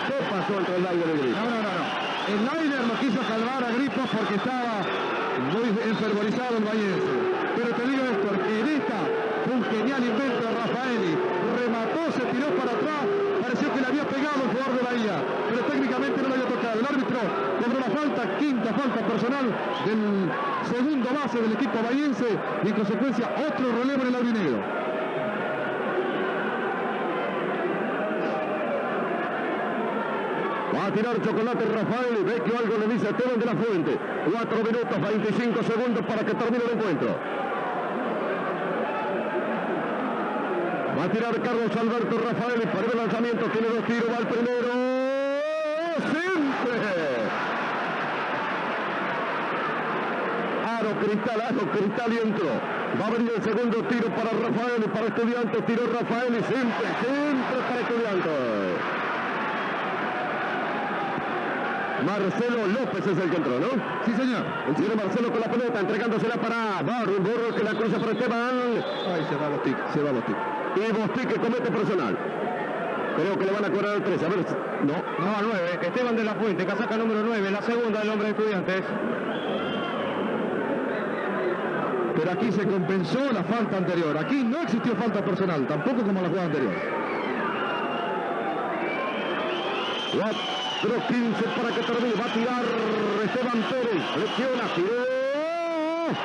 ¿Qué pasó entre el Laider y Grifo? No. El Laider lo quiso salvar a Grifo porque estaba muy enfervorizado el vallense. Pero te digo esto, en esta fue un genial invento de Rafaeli. Remató, se tiró para atrás, pareció que le había pegado el jugador de Bahía, pero técnicamente no le había tocado. El árbitro cobró la falta, quinta falta personal del segundo base del equipo bahiense y en consecuencia otro relevo en el aurinegro. Va a tirar Chocolate Rafael y ve que algo le dice a Esteban de la Fuente. 4 minutos, 25 segundos para que termine el encuentro. Va a tirar Carlos Alberto Rafael y para el lanzamiento tiene 2 tiros, va el primero. ¡Simple! Aro cristal y entró. Va a venir el segundo tiro para Rafael y para Estudiantes. Tiró Rafael y simple para Estudiantes. Marcelo López es el que entró, ¿no? Sí, señor. El señor Marcelo con la pelota, entregándosela para Burro, que la cruza para Esteban. Ay, se va Bostic. Y Bostic que comete personal. Creo que le van a cobrar al 13. A ver, No, al 9. Esteban de la Fuente, casaca número 9, la segunda del hombre de Estudiantes. Pero aquí se compensó la falta anterior. Aquí no existió falta personal, tampoco como la jugada anterior. 4-15 para que termine. Va a tirar Esteban Pérez. Flexiona, tiró.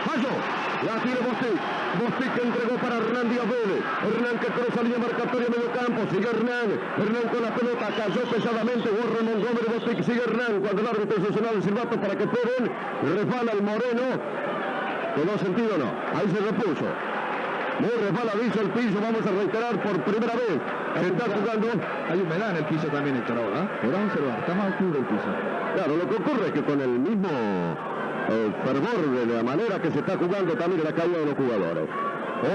Falló. La tira Bostic. Bostic que entregó para Hernán Díaz Vélez. Hernán que cruza línea marcatoria medio campo. Sigue Hernán. Hernán con la pelota. Cayó pesadamente. Borra Montgomery. Bostic sigue Hernán. Cuando el árbitro hizo sonar el silbato para que pueden. Resbala el Moreno. ¿Quedó sentido o no? Ahí se repuso. Muy resbaladizo el piso, vamos a reiterar por primera vez. Se está jugando. Hay humedad en el piso también, Héctor, ahora. Podrán observar, está más oscuro el piso. Claro, lo que ocurre es que con el mismo fervor de la manera que se está jugando también la caída de los jugadores.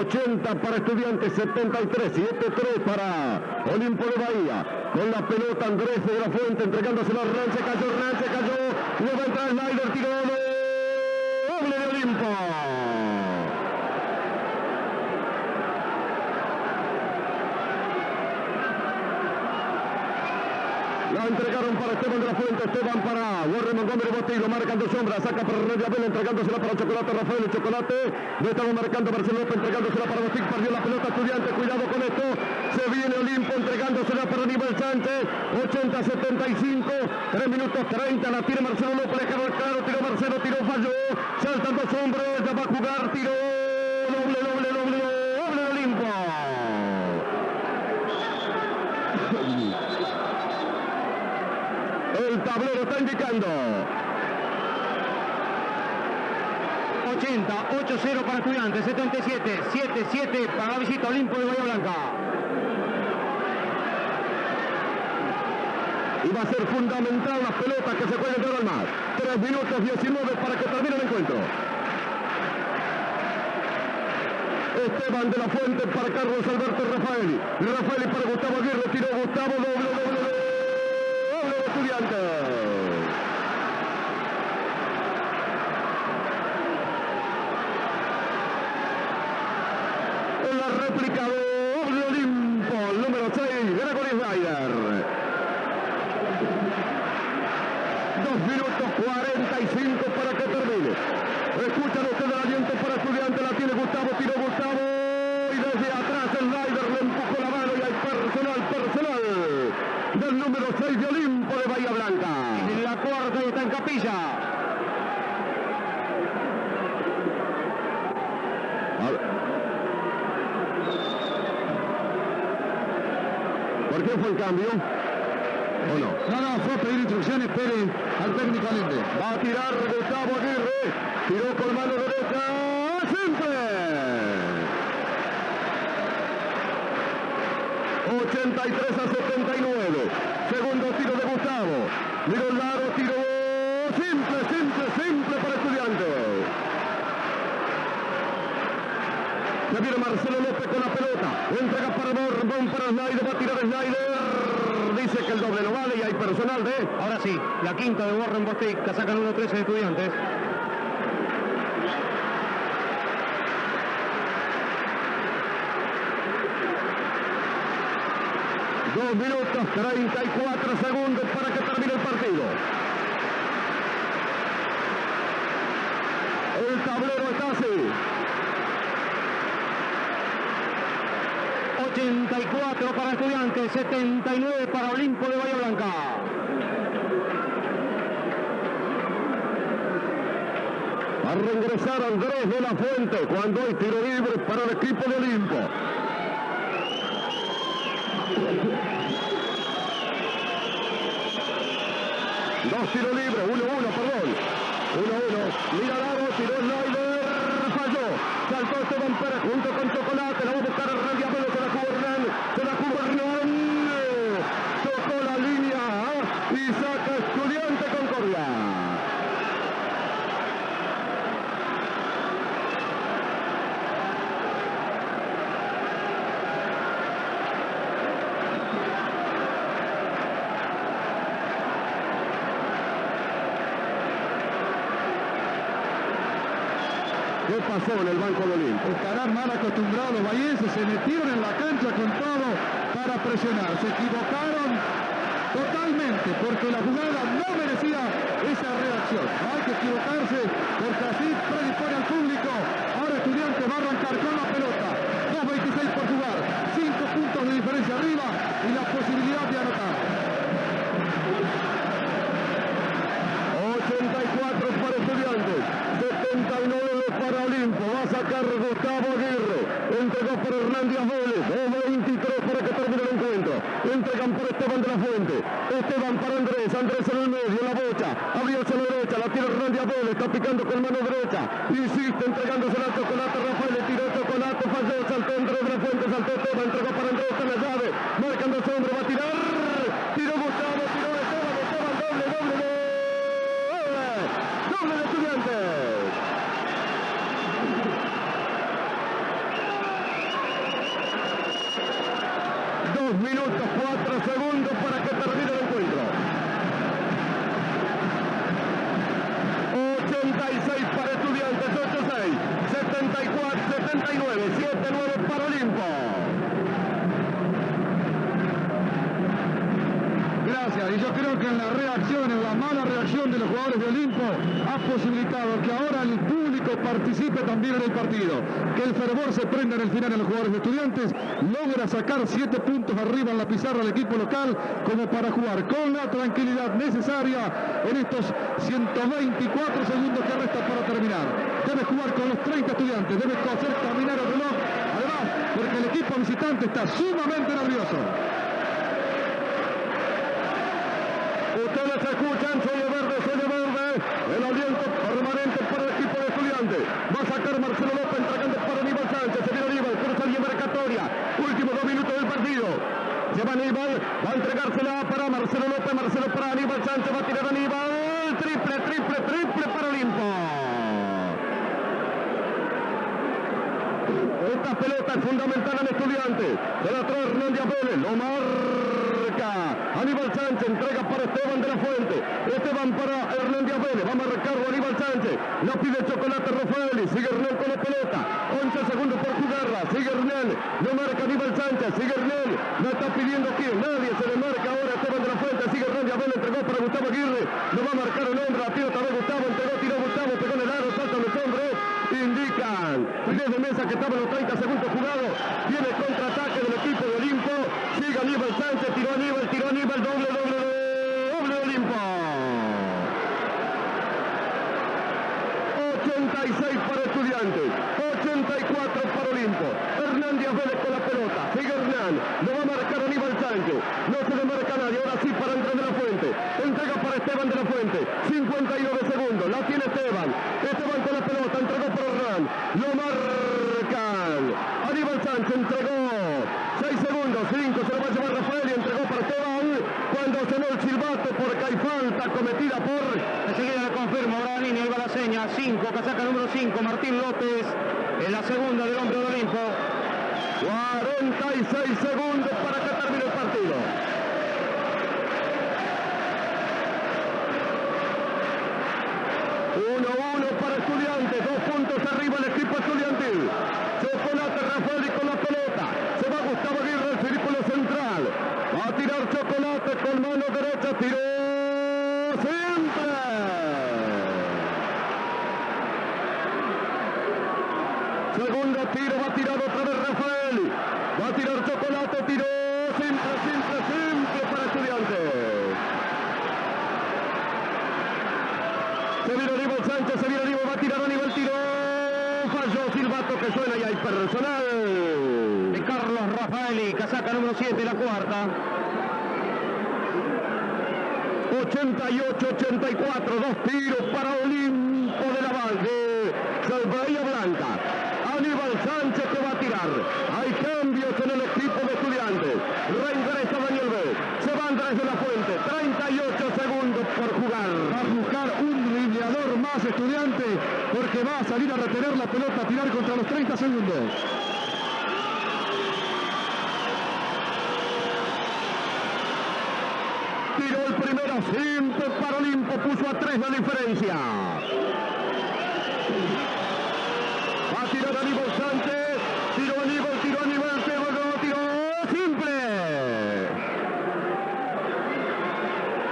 80 para Estudiantes, 73, 7-3 para Olimpo de Bahía. Con la pelota Andrés de la Fuente entregándose a Hernán, se cayó, luego va a entrar Snyder, tiro doble de Olimpo. La entregaron para Esteban de la Fuente, Esteban para Warren Montgomery, Bostic, lo marcan 2 sombras, saca para René Abel, entregándosela para Chocolate, Rafael, el Chocolate, lo estaba marcando Marcelo López, entregándosela para Bostic, perdió la pelota Estudiante, cuidado con esto, se viene Olimpo, entregándosela para Aníbal Sánchez, 80-75, 3 minutos 30, la tira Marcelo López, le quedó claro, tiró Marcelo, tiró, falló, saltan 2 hombres, ya va a jugar, tiró, doble de Olimpo. El tablero está indicando 80, 8-0 para Estudiantes, 77, 7-7 para la visita Olimpo de Bahía Blanca. Y va a ser fundamental las pelotas que se pueden dar al mar. 3 3 minutos 19 para que termine el encuentro. Esteban de la Fuente para Carlos Alberto Rafaeli. Rafaeli para Gustavo Aguirre. Tiró Gustavo. Doble de Estudiantes. En la réplica de Olimpo, número 6, Gregory Snyder. 2 minutos 45 para que termine. Escuchan ustedes el aliento para Estudiantes. La tiene Gustavo, tiró Gustavo. Y desde atrás el Snyder le empujó la mano. Y hay personal del número 6 de Olimpo de Bahía Blanca. En la cuarta y está en Capilla. ¿Por qué fue el cambio? ¿O no? No, fue a pedir instrucciones Pérez al técnico Allende. Va a tirar Gustavo Aguirre. Tiró con mano derecha. ¡Simple! 83 a 79. Segundo tiro de Gustavo. Miró el lado, tiró. Simple para Estudiantes. Ya viene Marcelo López con la pelota. Entrega para Borbón, para Snyder. Va a tirar Snyder. Dice que el doble no vale y hay personal de... Ahora sí, la quinta de Warren Bostic, que sacan 1-13 de Estudiantes. Dos minutos 34 segundos para que termine el partido. El tablero está así. 84 para Estudiantes, 79 para Olimpo de Bahía Blanca. Va a reingresar Andrés de la Fuente cuando hay tiro libre para el equipo de Olimpo. Dos tiros libres, 1-1, perdón. 1-1. Mira el aro, tiró Snyder, falló. Saltó Esteban Pérez junto con Chocolate. La va a buscar a Randy Abelo, se la jugó Hernán. Tocó la línea y saca Estudiante Concordia. ¿Qué pasó en el banco de Olimpo? Estarán mal acostumbrados los bahienses, se metieron en la cancha con todo para presionar. Se equivocaron totalmente porque la jugada no merecía esa reacción. No hay que equivocarse porque así predispone al público. Ahora Estudiantes va a arrancar con la pelota. 2.26 por jugar, 5 puntos de diferencia arriba y la posibilidad de anotar. 84 para Estudiantes, 79 para Olimpo. Va a sacar Gustavo Aguirre. Entregó para Hernán Díaz Vélez. 23 para que termine el encuentro. Entregan por Esteban de la Fuente. Esteban para Andrés. Andrés en el medio, la bocha. Abrióse a la derecha. La tiene Hernán Díaz Vélez. Está picando con mano derecha. Insiste entregándose la Chocolate. Rafael le tiró Chocolate. Falló. Saltó Andrés de la Fuente. Saltó Esteban. Entregó para Andrés. Está en la llave. Marcando ese hombre. Va a tirar. Tiró Gustavo. Tiró Esteban. Esteban doble. Doble de Estudiantes. 2 minutos 4 segundos para que termine el encuentro. 86 para Estudiantes, 86, 74, 79, 79 para Olimpo. Gracias, y yo creo que en la reacción, en la mala reacción de los jugadores de Olimpo, ha posibilitado que ahora el público participe también en el partido, que el fervor se prenda en el final en los jugadores de Estudiantes, logra sacar 7 puntos arriba en la pizarra al equipo local, como para jugar con la tranquilidad necesaria en estos 124 segundos que resta para terminar. Debe jugar con los 30 Estudiantes, debe hacer caminar el reloj, además, porque el equipo visitante está sumamente nervioso. Ustedes escuchan, sueño verde, el aliento permanente para el equipo de Estudiantes. Va a sacar Marcelo López entregando para Aníbal Sánchez. Se viene Aníbal, cruza la marcatoria. Últimos 2 minutos del partido. Se va Aníbal, va a entregársela para Marcelo López. Marcelo para Aníbal Sánchez, va a tirar Aníbal. Triple. Esta pelota es fundamental en Estudiantes. Se la trae Hernández Vélez. Lo marca Aníbal Sánchez. Entrega para Esteban de la Fuente. Esteban para Hernández Vélez. Va a marcarlo Aníbal Sánchez. La pide Chocolate Rafael. Sigue Hernán con la pelota. 11 segundos por jugarla. Sigue Hernán. Lo marca Aníbal Sánchez. Sigue Hernán. La está pidiendo quién. Nadie se le marca ahora Esteban de la Fuente. Sigue Hernández Vélez. Entregó para Gustavo Aguirre. Lo va a marcar un hombre. La tira otra vez Gustavo. Entregó, tiró Gustavo. Pegó en el aro. Salta los hombres. Indican desde mesa que estaban los 30 segundos jugados. Viene el contraataque del equipo de Olimpo. Sigue Aníbal Sánchez. Tiró Aníbal. Doble de Olimpo. 86 para Estudiantes. 84 para Olimpo. Hernández Vélez con la pelota. Sigue Hernán. Lo va a marcar Aníbal Sánchez. No se le marca a nadie. Ahora sí para Andrés de la Fuente. Entrega para Esteban de la Fuente. 59 segundos. La tiene Esteban. Esteban con la pelota. Entregó para Hernán. Lo marcan. Aníbal Sánchez entregó. 6 segundos. 5. Se lo va a llevar Rafael y entregó para Esteban. Cuando sonó el silbato porque hay falta cometida por... Enseguida le confirmo, Braganini, ahí va la seña. 5, casaca número 5, Martín López. En la segunda del hombre de Olimpo. 46 segundos para que termine el partido. Uno para Estudiantes, 2 puntos arriba el equipo estudiantil. Chocolate Rafael con la pelota. Se va Gustavo Aguirre al círculo central. Va a tirar Chocolate con mano derecha. Tiró siempre. Segundo tiro, va a tirar otra vez Rafael. Va a tirar Chocolate, tiró simple para Estudiantes. Se viene Aníbal Sánchez, se viene Aníbal, va a tirar Aníbal, tiró. Falló silbato que suena y hay personal. De Carlos Rafaeli, casaca número 7, la cuarta. 88-84, 2 tiros para Olimpo de la Bahía Blanca. Aníbal Sánchez que va a tirar. Hay cambios en el equipo de Estudiantes. Reingresa Daniel B. Se va Andrés de la Fuente. 38 segundos por jugar. Va a buscar un dribleador más Estudiante porque va a salir a retener la pelota, a tirar contra los 30 segundos. Tiró el primero, simple para Olimpo, puso a 3 la diferencia. Va a tirar Aníbal Sánchez, tiró Aníbal, tiró simple.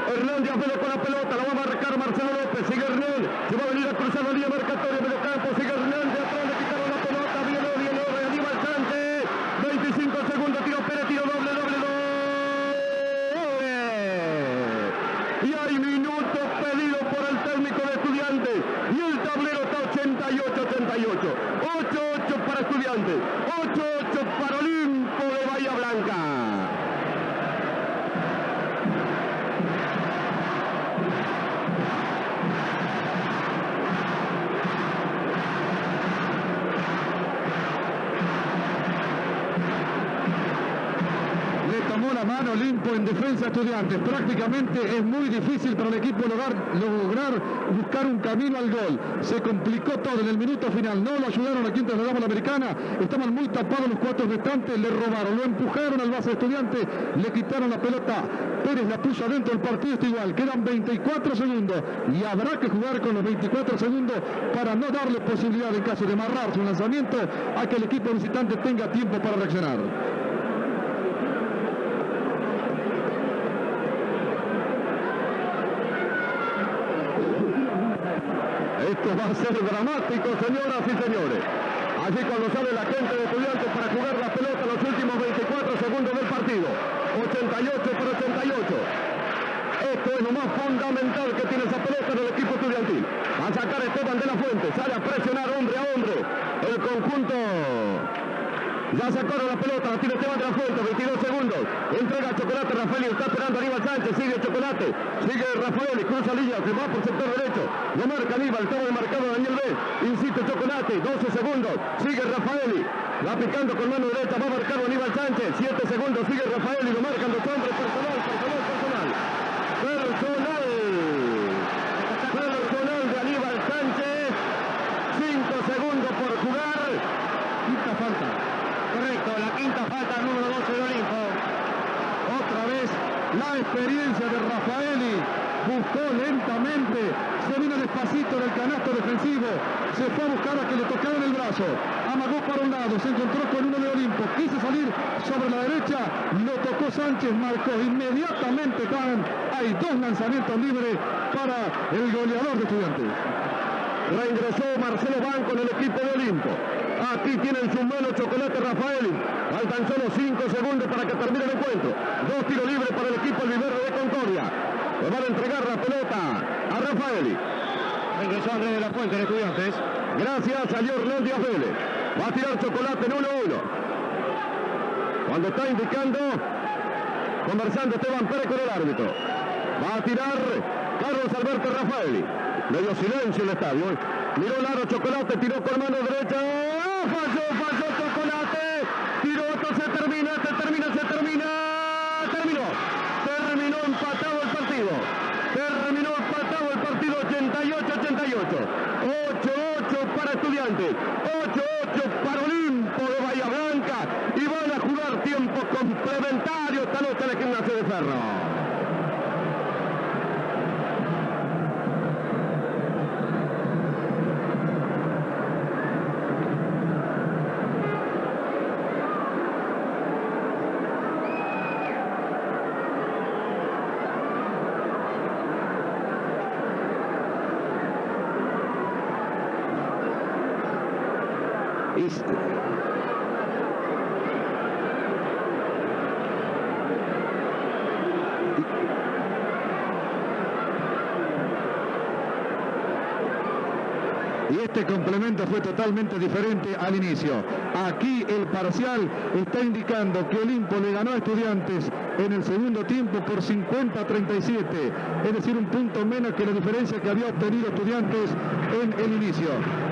Hernández Vélez con la pelota, la va a marcar Marcelo López, sigue Hernán, se va a venir a cruzar la línea marcatoria, medio campo, sigue Hernán, de atrás le quitaron la pelota, viene Aníbal Sánchez, 25 segundos, tiro Pérez, tiro doble. Y hay minutos pedidos por el técnico de Estudiantes. Y el tablero está 88-88. 8-8 para Estudiantes. 8-8 para Olimpo de Bahía Blanca. Tomó la mano Olimpo en defensa Estudiantes. Prácticamente es muy difícil para el equipo lograr buscar un camino al gol. Se complicó todo en el minuto final. No lo ayudaron aquí entre la Americana. Estaban muy tapados los 4 restantes. Le robaron, lo empujaron al base de Estudiantes. Le quitaron la pelota. Pérez la puso adentro. El partido está igual. Quedan 24 segundos. Y habrá que jugar con los 24 segundos para no darle posibilidad, en caso de amarrarse un lanzamiento, a que el equipo visitante tenga tiempo para reaccionar. Esto va a ser dramático, señoras y señores. Así cuando sale la gente de Estudiantes para jugar la pelota los últimos 24 segundos del partido. 88 por 88. Esto es lo más fundamental que tiene esa pelota del equipo estudiantil. Va a sacar Esteban de la Fuente. Sale a presionar hombre a hombre. El conjunto... Ya sacaron la pelota, la tiene Esteban de la Fuente, 22 segundos. Entrega Chocolate, Rafael, está esperando Aníbal Sánchez, sigue Chocolate, sigue Rafael, cruza línea, se va por sector derecho. Lo marca Aníbal, estaba marcado Daniel B. Insiste Chocolate, 12 segundos, sigue Rafael. Va picando con mano derecha, va marcado Aníbal Sánchez, 7 segundos, sigue Rafael y lo marcan los hombres, personal de Aníbal Sánchez. 5 segundos por jugar. Quinta falta. lentamente, se vino despacito del canasto defensivo, se fue a buscar a que le tocaran el brazo, amagó para un lado, se encontró con uno de Olimpo, quiso salir sobre la derecha, lo tocó Sánchez, marcó inmediatamente. Hay dos lanzamientos libres para el goleador de Estudiantes. Reingresó Marcelo Banco en el equipo de Olimpo. Aquí tienen su mano Chocolate Rafaeli. Faltan solo 5 segundos para que termine el encuentro. 2 tiros libres para el equipo Olivero de Concordia. Le van a entregar la pelota a Rafaeli. Regresó Andrés de la Fuente en Estudiantes. Gracias a Yorlán Díaz Vélez. Va a tirar Chocolate en 1-1. Cuando está indicando, conversando Esteban Pérez con el árbitro. Va a tirar Carlos Alberto Rafaeli. Medio silencio el estadio. Miró el aro Chocolate, tiró con mano derecha. ¡Oh! Falló Chocolate. Tiró, esto se termina. Terminó empatado el partido. 88-88. 8-8 para Estudiantes. 8-8 para Olimpo de Bahía Blanca. Y van a jugar tiempos complementarios esta noche en el Gimnasio de Ferro. Y este complemento fue totalmente diferente al inicio. Aquí el parcial está indicando que Olimpo le ganó a Estudiantes en el segundo tiempo por 50-37, es decir, un punto menos que la diferencia que había obtenido Estudiantes en el inicio.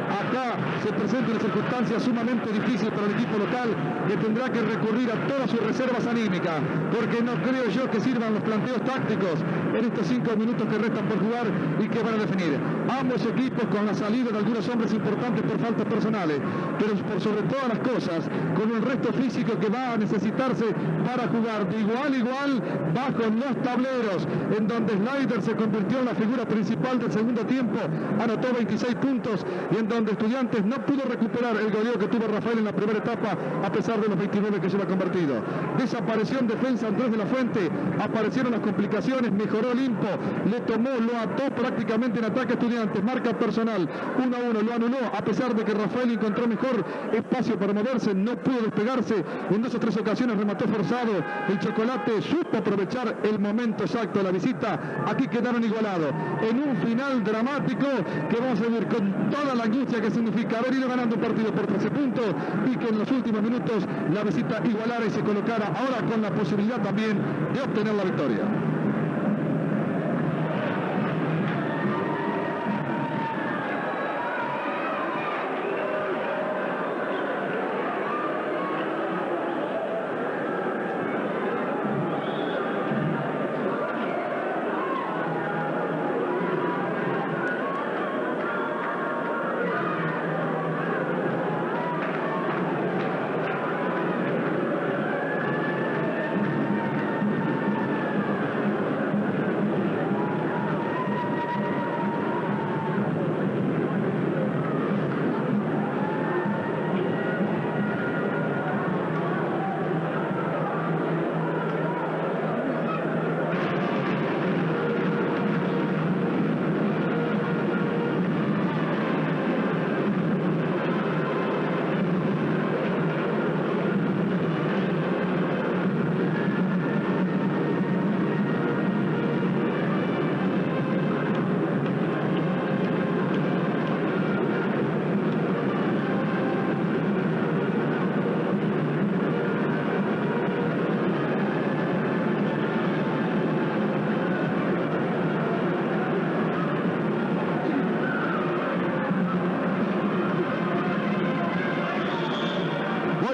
Acá se presenta una circunstancia sumamente difícil para el equipo local, que tendrá que recurrir a todas sus reservas anímicas, porque no creo yo que sirvan los planteos tácticos en estos 5 minutos que restan por jugar y que van a definir. Ambos equipos con la salida de algunos hombres importantes por faltas personales, pero por sobre todas las cosas, con el resto físico que va a necesitarse para jugar de igual a igual bajo los tableros, en donde Snyder se convirtió en la figura principal del segundo tiempo, anotó 26 puntos, y en donde Estudiantes no pudo recuperar el goleo que tuvo Rafael en la primera etapa, a pesar de los 29 que lleva convertido. Desapareció en defensa Andrés de la Fuente, aparecieron las complicaciones, mejoró Olimpo, le tomó, lo ató prácticamente en ataque a Estudiantes, marca personal, 1-1, lo anuló, a pesar de que Rafael encontró mejor espacio para moverse, no pudo despegarse, en 2 o 3 ocasiones remató forzado, el Chocolate supo aprovechar el momento exacto de la visita, aquí quedaron igualados, en un final dramático que vamos a vivir con toda la angustia que significa haber ido ganando un partido por 13 puntos y que en los últimos minutos la visita igualara y se colocara ahora con la posibilidad también de obtener la victoria.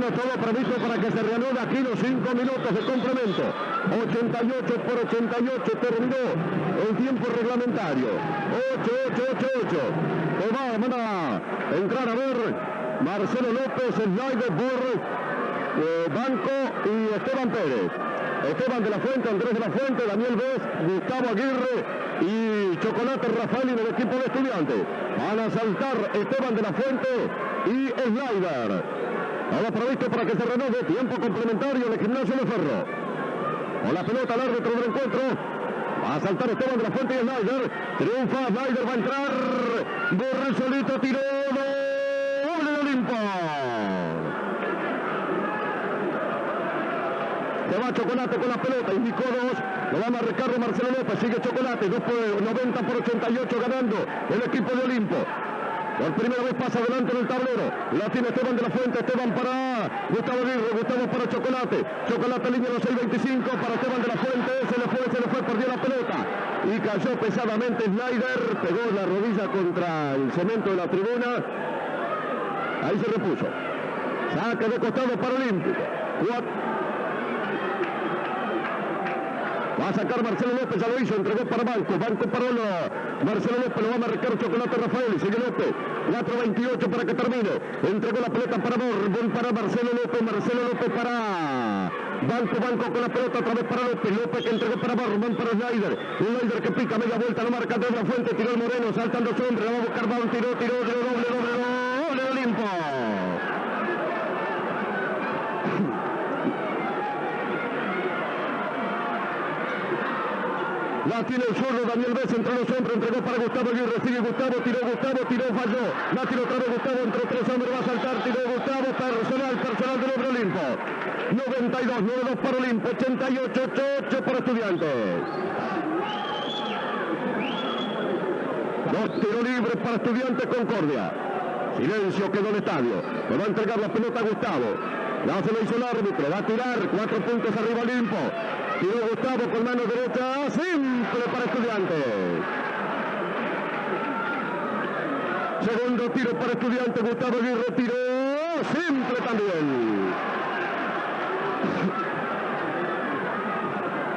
Todo previsto para que se reanude aquí los 5 minutos de complemento. 88-88 terminó el tiempo reglamentario. 8-8-8-8. Van a entrar a ver Marcelo López, Snyder, Borre, Banco y Esteban Pérez. Esteban de la Fuente, Andrés de la Fuente, Daniel Vez, Gustavo Aguirre y Chocolate Rafael en el equipo de Estudiantes. Van a saltar Esteban de la Fuente y Slider. Todo previsto para que se renueve. Tiempo complementario en el Gimnasio de Ferro. Con la pelota al árbitro del encuentro. Va a saltar Esteban de la Fuente y Slider. Triunfa, Slider va a entrar. Borrell solito, tiró. Doble de Olimpo. Se va Chocolate con la pelota, indicó 2, lo va a marcar Marcelo López, sigue Chocolate, 90 por 88 ganando el equipo de Olimpo. Por primera vez pasa adelante en el tablero, la tiene Esteban de la Fuente, Esteban para Gustavo Aguirre, Gustavo para Chocolate, Chocolate línea los 6.25 para Esteban de la Fuente, se le fue, perdió la pelota y cayó pesadamente Slider, pegó la rodilla contra el cemento de la tribuna, ahí se repuso. Saque de costado para Olímpico. Va a sacar Marcelo López, ya lo hizo, entregó para Banco para Marcelo López, lo va a marcar Chocolate Rafael, sigue López, 4.28 para que termine, entregó la pelota para Borbón, para Marcelo López para Banco con la pelota, otra vez para López que entregó para Borbón, para Slider que pica, media vuelta, lo marca de la Fuente, tiró el Moreno, saltando su hombre, la va a buscar Baum, tiró, doble de Olimpo. La tiene el zurdo, Daniel Vez entre los hombres, entregó para Gustavo Aguirre, sigue Gustavo, tiró, falló. La tiró otra vez Gustavo, entre tres hombres, va a saltar, tiró Gustavo, personal del hombre Olimpo. 92 para Olimpo, 88 para Estudiantes. Dos tiros libres para Estudiantes Concordia. Silencio quedó el estadio. Le va a entregar la pelota a Gustavo. Ya se lo hizo el árbitro, va a tirar, 4 puntos arriba Olimpo. Tiró Gustavo con mano derecha, simple para Estudiantes. Segundo tiro para Estudiantes, Gustavo Aguirre tiró, simple también.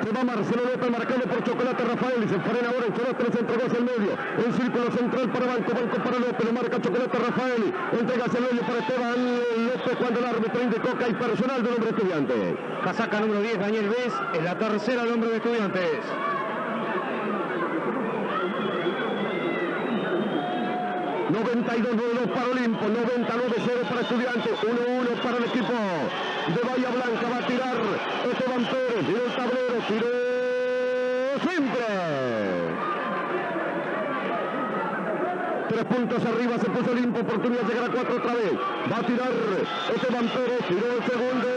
Se va Marcelo López marcado por Chocolate Rafael y se frena ahora en Chocolate, se entregó hacia el medio. El círculo central para Banco para López, lo marca Chocolate Rafael. Entrega hacia el medio para Esteban López cuando el árbitro indicó que hay personal del hombre Estudiantes. Casaca número 10, Daniel Vez, es la tercera del hombre de Estudiantes. $92 para Olimpo, 99-0 para Estudiantes, 1-1 para el equipo de Bahía Blanca. Va a tirar Esteban Pérez, tiró el tablero, tiró siempre. 3 puntos arriba, se puso Olimpo, oportunidad de llegar a 4 otra vez. Va a tirar Esteban Pérez, tiró el segundo.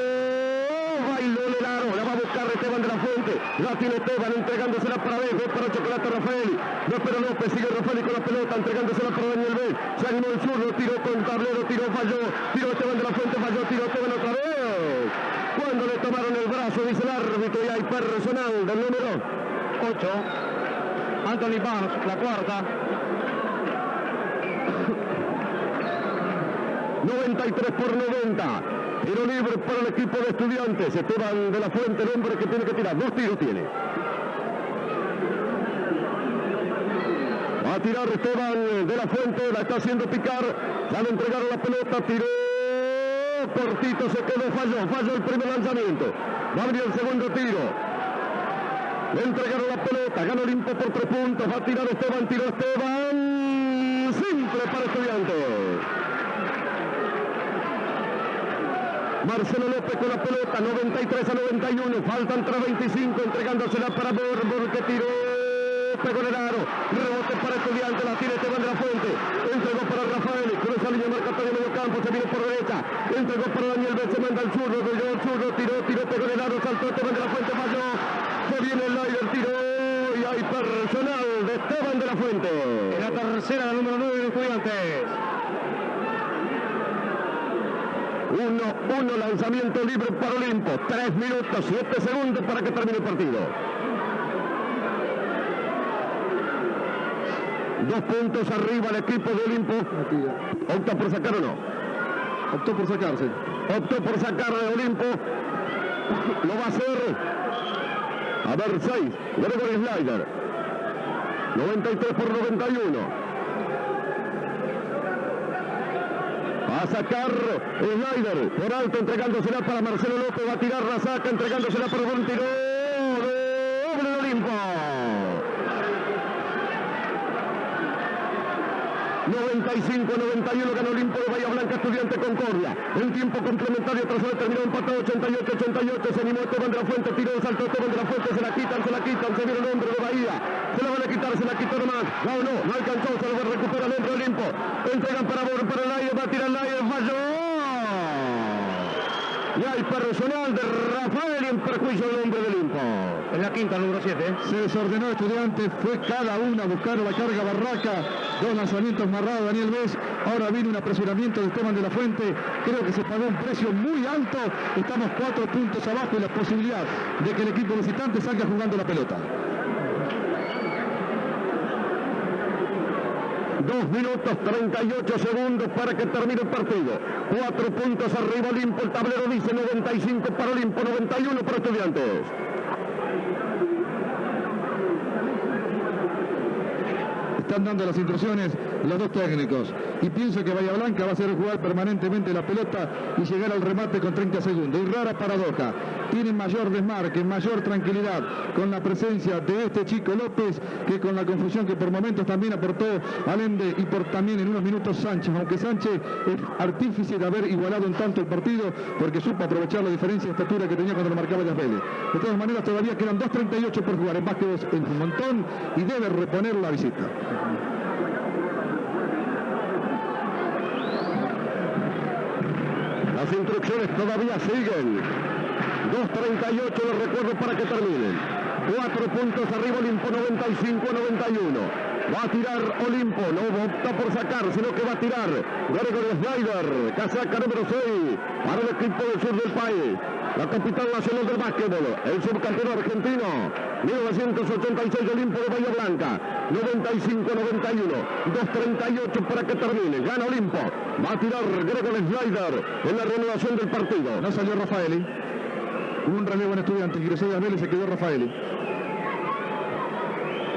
Bailó el aro, la va a buscar Esteban de la Fuente, la tiene Esteban entregándosela para Vez, para Chocolate Rafael, no espera López, sigue Rafael con la pelota, entregándosela para Daniel Vez, se animó el zurdo, tiró con tablero, falló Esteban de la Fuente, falló Esteban otra vez, cuando le tomaron el brazo, dice el árbitro, y hay personal del número 8, Anthony Barnes, la cuarta. 93 por 90. Tiro libre para el equipo de Estudiantes. Esteban de la Fuente, el hombre que tiene que tirar. 2 tiros tiene. Va a tirar Esteban de la Fuente. La está haciendo picar. Ya le entregaron la pelota. Tiró. Cortito se quedó. Falló el primer lanzamiento. Va a venir el segundo tiro. Le entregaron la pelota. Gana Olimpo por 3 puntos. Va a tirar Esteban. Tiró Esteban. Simple para Estudiantes. Marcelo López con la pelota, 93-91, faltan 3.25, entregándosela para Borbón que tiró, pegó en el aro, rebote para Estudiantes, la tiene Esteban de la Fuente, entregó para Rafael, cruza línea marcatoria medio campo, se viene por derecha, entregó para Daniel Vez, se manda el zurdo, tiró, pegó en el aro, saltó Esteban de la Fuente, falló, se viene el Slider, tiró, y hay personal de Esteban de la Fuente. En la tercera, la número 9 de Estudiantes. 1-1 lanzamiento libre para Olimpo. 3 minutos, 7 segundos para que termine el partido. 2 puntos arriba el equipo de Olimpo. ¿Opta por sacar o no? Optó por sacarse. Optó por sacar de Olimpo. Lo va a hacer. A ver, 6. Gregory Slider. 93 por 91. Va a sacar Snyder por alto, entregándosela para Marcelo López. Va a tirar, la saca, entregándosela para un tiro. Doble de Olimpo. 95-91 ganó Olimpo de Bahía Blanca, Estudiante Concordia. En tiempo complementario, tras haber terminado empatado 88-88, se animó Esteban de la Fuente, tiró, saltó Esteban de la Fuente, se la quitan, se viene el hombre de Bahía. Se la van a quitar, se la quitó nomás. No alcanzó, se lo recupera el hombre de Olimpo. Entregan para el aire, va a tirar el aire, falló. Y hay personal de Rafael en perjuicio del hombre de Olimpo. En la quinta, número 7. Se desordenó Estudiantes, fue cada una a buscar la carga Barraca, 2 lanzamientos marrados Daniel Vez, ahora viene un apresuramiento de Esteban de la Fuente, creo que se pagó un precio muy alto, estamos 4 puntos abajo y la posibilidad de que el equipo visitante salga jugando la pelota. 2 minutos 38 segundos para que termine el partido. 4 puntos arriba Olimpo, el tablero dice 95 para Olimpo, 91 para Estudiantes. Están dando las instrucciones los dos técnicos y pienso que Bahía Blanca va a hacer jugar permanentemente la pelota y llegar al remate con 30 segundos. Y rara paradoja, tienen mayor desmarque, mayor tranquilidad con la presencia de este chico López que con la confusión que por momentos también aportó Allende y por también en unos minutos Sánchez, aunque Sánchez es artífice de haber igualado en tanto el partido porque supo aprovechar la diferencia de estatura que tenía cuando lo marcaba Vélez. De todas maneras todavía quedan 2.38 por jugar, en básquet es un montón y debe reponer la visita. Las instrucciones todavía siguen. 2.38 los recuerdo para que terminen. 4 puntos arriba Olimpo, 95-91. Va a tirar Olimpo, no opta por sacar, sino que va a tirar Gregory Snyder, casaca número 6 para el equipo del sur del país. La capital nacional del básquetbol, el subcampeón argentino, 1986 Olimpo de Bahía Blanca, 95-91, 2.38 para que termine, gana Olimpo, va a tirar Gregory Snyder en la renovación del partido. No salió Rafaeli, hubo un relevo en Estudiantes, ingresó de Vélez y se quedó Rafaeli.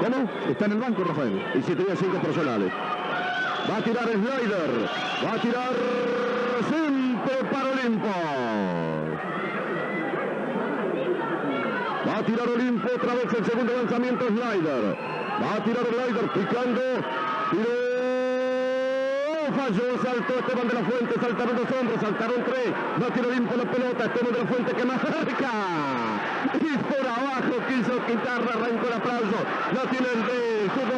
¿Cómo? Está en el banco Rafaeli. Y si tenía 5 personales. Va a tirar Snyder, va a tirar siempre para Olimpo. Va a tirar Olimpo otra vez el segundo lanzamiento Snyder. Va a tirar Snyder picando. Tiró. Falló, saltó Esteban de la Fuente, saltaron 2 hombres, saltaron 3. Va a tirar Olimpo la pelota, Esteban de la Fuente que más cerca. Y por abajo quiso quitarla, arrancó el aplauso. La tiene el de Zurdo,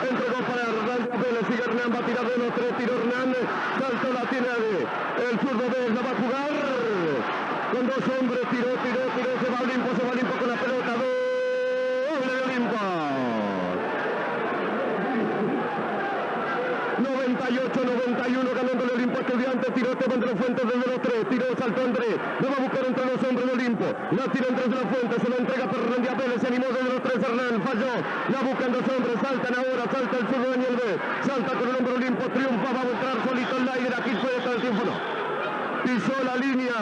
entregó para Hernán Vélez, sigue Hernán, va a tirar de los 3, tiró Hernán, saltó, la tiene el Zurdo, la va a jugar. Con 2 hombres, tiró, se va Olimpo con la pelota, doble de Olimpo. 98-91 ganándole Olimpo Estudiantes, tiró Esteban de la Fuente desde los 3, tiró, saltó Andrés, lo va a buscar entre los hombres de Olimpo, la tira entre de la Fuente, se la entrega para Hernán Vélez, se animó desde los 3 Hernán, falló, la buscan 2 hombres, saltan ahora, salta el sur de Daniel B, salta con el hombre Olimpo, triunfa, va a entrar solito el Leider, aquí fue todo el tiempo, no. Pisó la línea,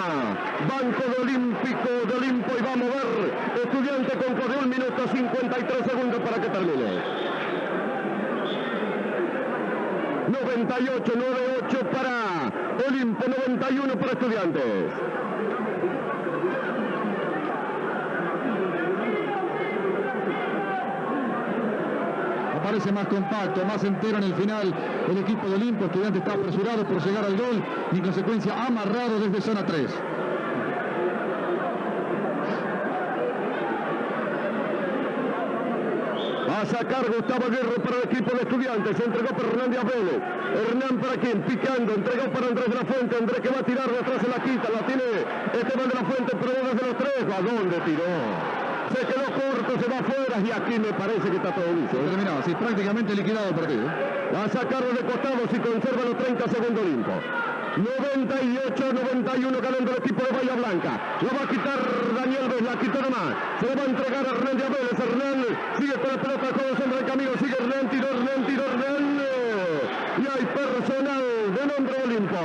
Banco de Olímpico de Olimpo y va a mover Estudiante Concordia, 1 minuto 53 segundos para que termine. 98-98 para Olimpo, 91 para Estudiantes. Aparece más compacto, más entero en el final el equipo de Olimpo. Estudiantes está apresurado por llegar al gol y en consecuencia amarrado desde zona 3. Va a sacar Gustavo Aguirre para el equipo de Estudiantes. Se entregó para Hernán Díaz Vélez. Hernán para quien, picando, entregó para Andrés de la Fuente. Andrés que va a tirar de atrás, se la quita, la tiene Esteban de la Fuente, pero desde los 3. ¿A dónde tiró? Se quedó corto, se va afuera y aquí me parece que está todo listo. Terminado, sí, prácticamente liquidado el partido. Va a sacarlo de costado si conserva los 30 segundos Olimpo. 98-91 ganando el equipo de Bahía Blanca. Lo va a quitar Daniel Vélez, la quitó nomás. Se lo va a entregar a Hernán Díaz Vélez. Hernán sigue con la pelota, con los hombres de camino. Sigue Hernán, tiró Hernán. Y hay personal de nombre Olimpo.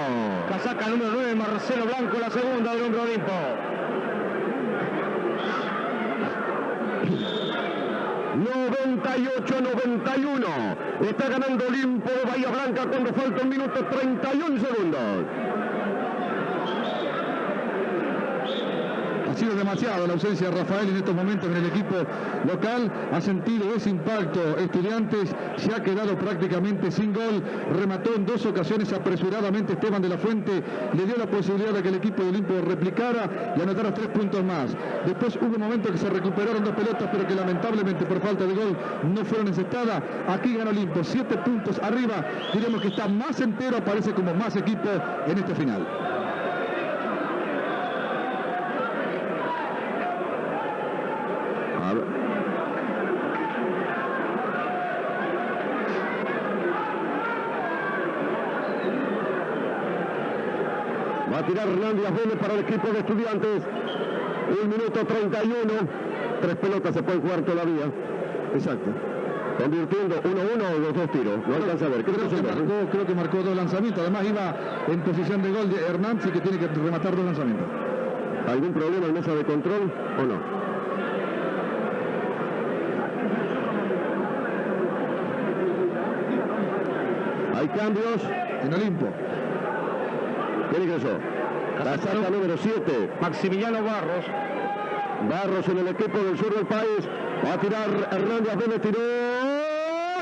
Casaca número 9, Marcelo Blanco, la segunda del nombre Olimpo. 98-91 98-91. Está ganando Olimpo de Bahía Blanca cuando falta 1 minuto 31 segundos. Ha sido demasiado la ausencia de Rafael en estos momentos en el equipo local. Ha sentido ese impacto. Estudiantes se ha quedado prácticamente sin gol. Remató en 2 ocasiones apresuradamente Esteban de la Fuente. Le dio la posibilidad de que el equipo de Olimpo replicara y anotara 3 puntos más. Después hubo un momento que se recuperaron 2 pelotas, pero que lamentablemente por falta de gol no fueron encestadas. Aquí gana Olimpo, 7 puntos arriba. Diremos que está más entero, aparece como más equipo en este final. Va a tirar Hernández Vélez para el equipo de Estudiantes. 1 minuto 31. 3 pelotas se pueden jugar todavía. Exacto. Convirtiendo 1-1 los 2 tiros. No alcanza a ver. Creo que marcó 2 lanzamientos. Además iba en posición de gol de Hernández, que tiene que rematar 2 lanzamientos. ¿Algún problema en mesa de control o no? Hay cambios en Olimpo. ¿Quién ingresó? Casaca número 7. Maximiliano Barros. Barros en el equipo del sur del país. Va a tirar Hernández Vélez. Tiró.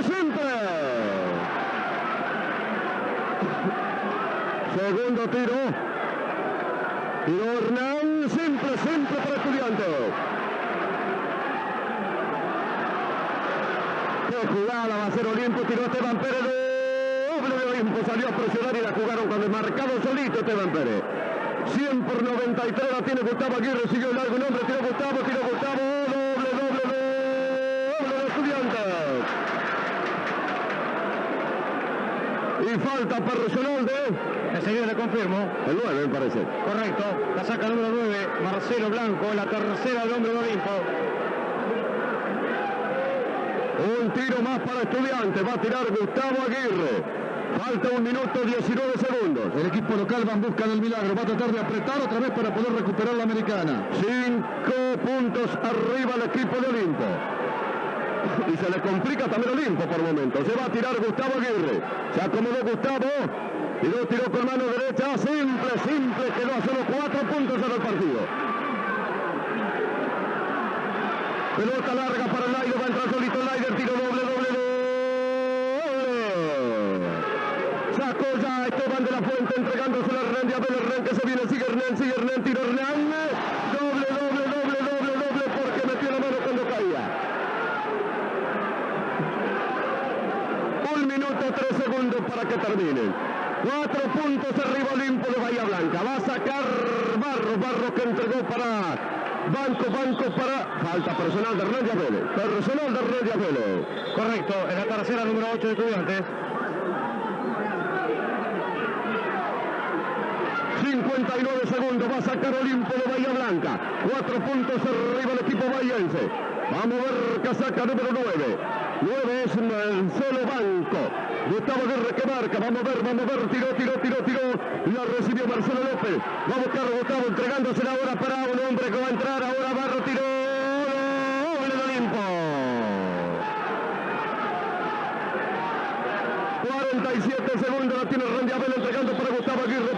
¡Simple! Segundo tiro. Tiró Hernán. Simple para Estudiantes. Qué jugada va a hacer Olimpo. Tiró Esteban Pérez. Olimpo salió a presionar y la jugaron con el marcado solito Esteban Pérez. 100 por 93 la tiene Gustavo Aguirre, siguió el largo nombre, tiró Gustavo, doble de Estudiantes. Y falta personal de... Enseguida le confirmo. El 9 me parece. Correcto, la saca número 9, Marcelo Blanco, la tercera del hombre de Olimpo. Un tiro más para Estudiantes, va a tirar Gustavo Aguirre. Falta 1 minuto 19 segundos. El equipo local va en busca del milagro. Va a tratar de apretar otra vez para poder recuperar la americana. 5 puntos arriba el equipo de Olimpo. Y se le complica también Olimpo por momentos. Se va a tirar Gustavo Aguirre. Se acomodó Gustavo. Tiró con mano derecha. Simple. Quedó a solo 4 puntos en el partido. Pelota larga para el Laider. Va a entrar solito el Laider. Tiro doble. Sacó ya Esteban de la Fuente entregándose a Hernán Vélez. Hernán que se viene, sigue Hernán, tiro Hernán. Doble porque metió la mano cuando caía. 1 minuto 3 segundos para que termine. 4 puntos arriba Olimpo de Bahía Blanca. Va a sacar Barro que entregó para Banco para... Falta personal de Hernán Vélez. Correcto, en la tercera número 8 de Estudiantes. 59 segundos, va a sacar Olimpo de Bahía Blanca. 4 puntos arriba el equipo bahiense. Vamos a ver casaca número 9. 9 es Marcelo Banco. Gustavo Aguirre que marca. Vamos a ver. Tiró. La recibió Marcelo López. Va a buscar a Gustavo entregándosela ahora para un hombre que va a entrar. Ahora Barro tiró. Doble de Olimpo. 47 segundos la tiene Randiabel entregando para Gustavo Aguirre,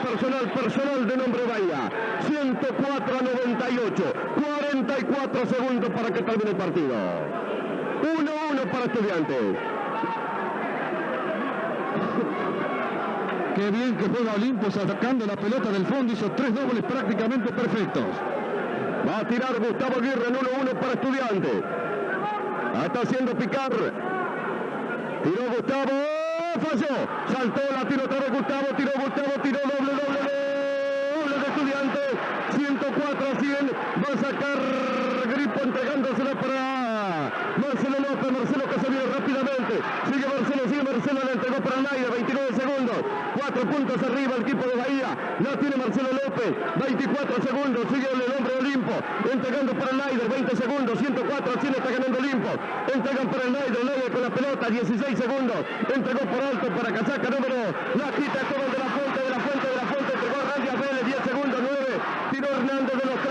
personal de nombre Bahía. 104-98, 44 segundos para que termine el partido. 1-1 para Estudiantes. Qué bien que juega Olimpo sacando la pelota del fondo, hizo 3 dobles prácticamente perfectos. Va a tirar Gustavo Aguirre en 1-1 para Estudiantes. Está haciendo picar. Tiró Gustavo. Falló, saltó, la tiró otra vez Gustavo, tiró doble de Estudiantes, 104-100, va a sacar Gripo entregándosela para Marcelo López, Marcelo que se viene rápidamente, sigue Marcelo, le entregó para Naida, 29 segundos, 4 puntos arriba el equipo de Bahía, la tiene Marcelo López, 24 segundos, sigue el hombre de Olimpo, entregando para Naida, 20 segundos, 104-100 está ganando Olimpo, entregan para el Naida con la pelota, 16 segundos, entregó por alto para casaca número, la quita Esteban de la Fuente, entregó a Randy Vélez, 10 segundos, 9, tiró Hernández de los 3,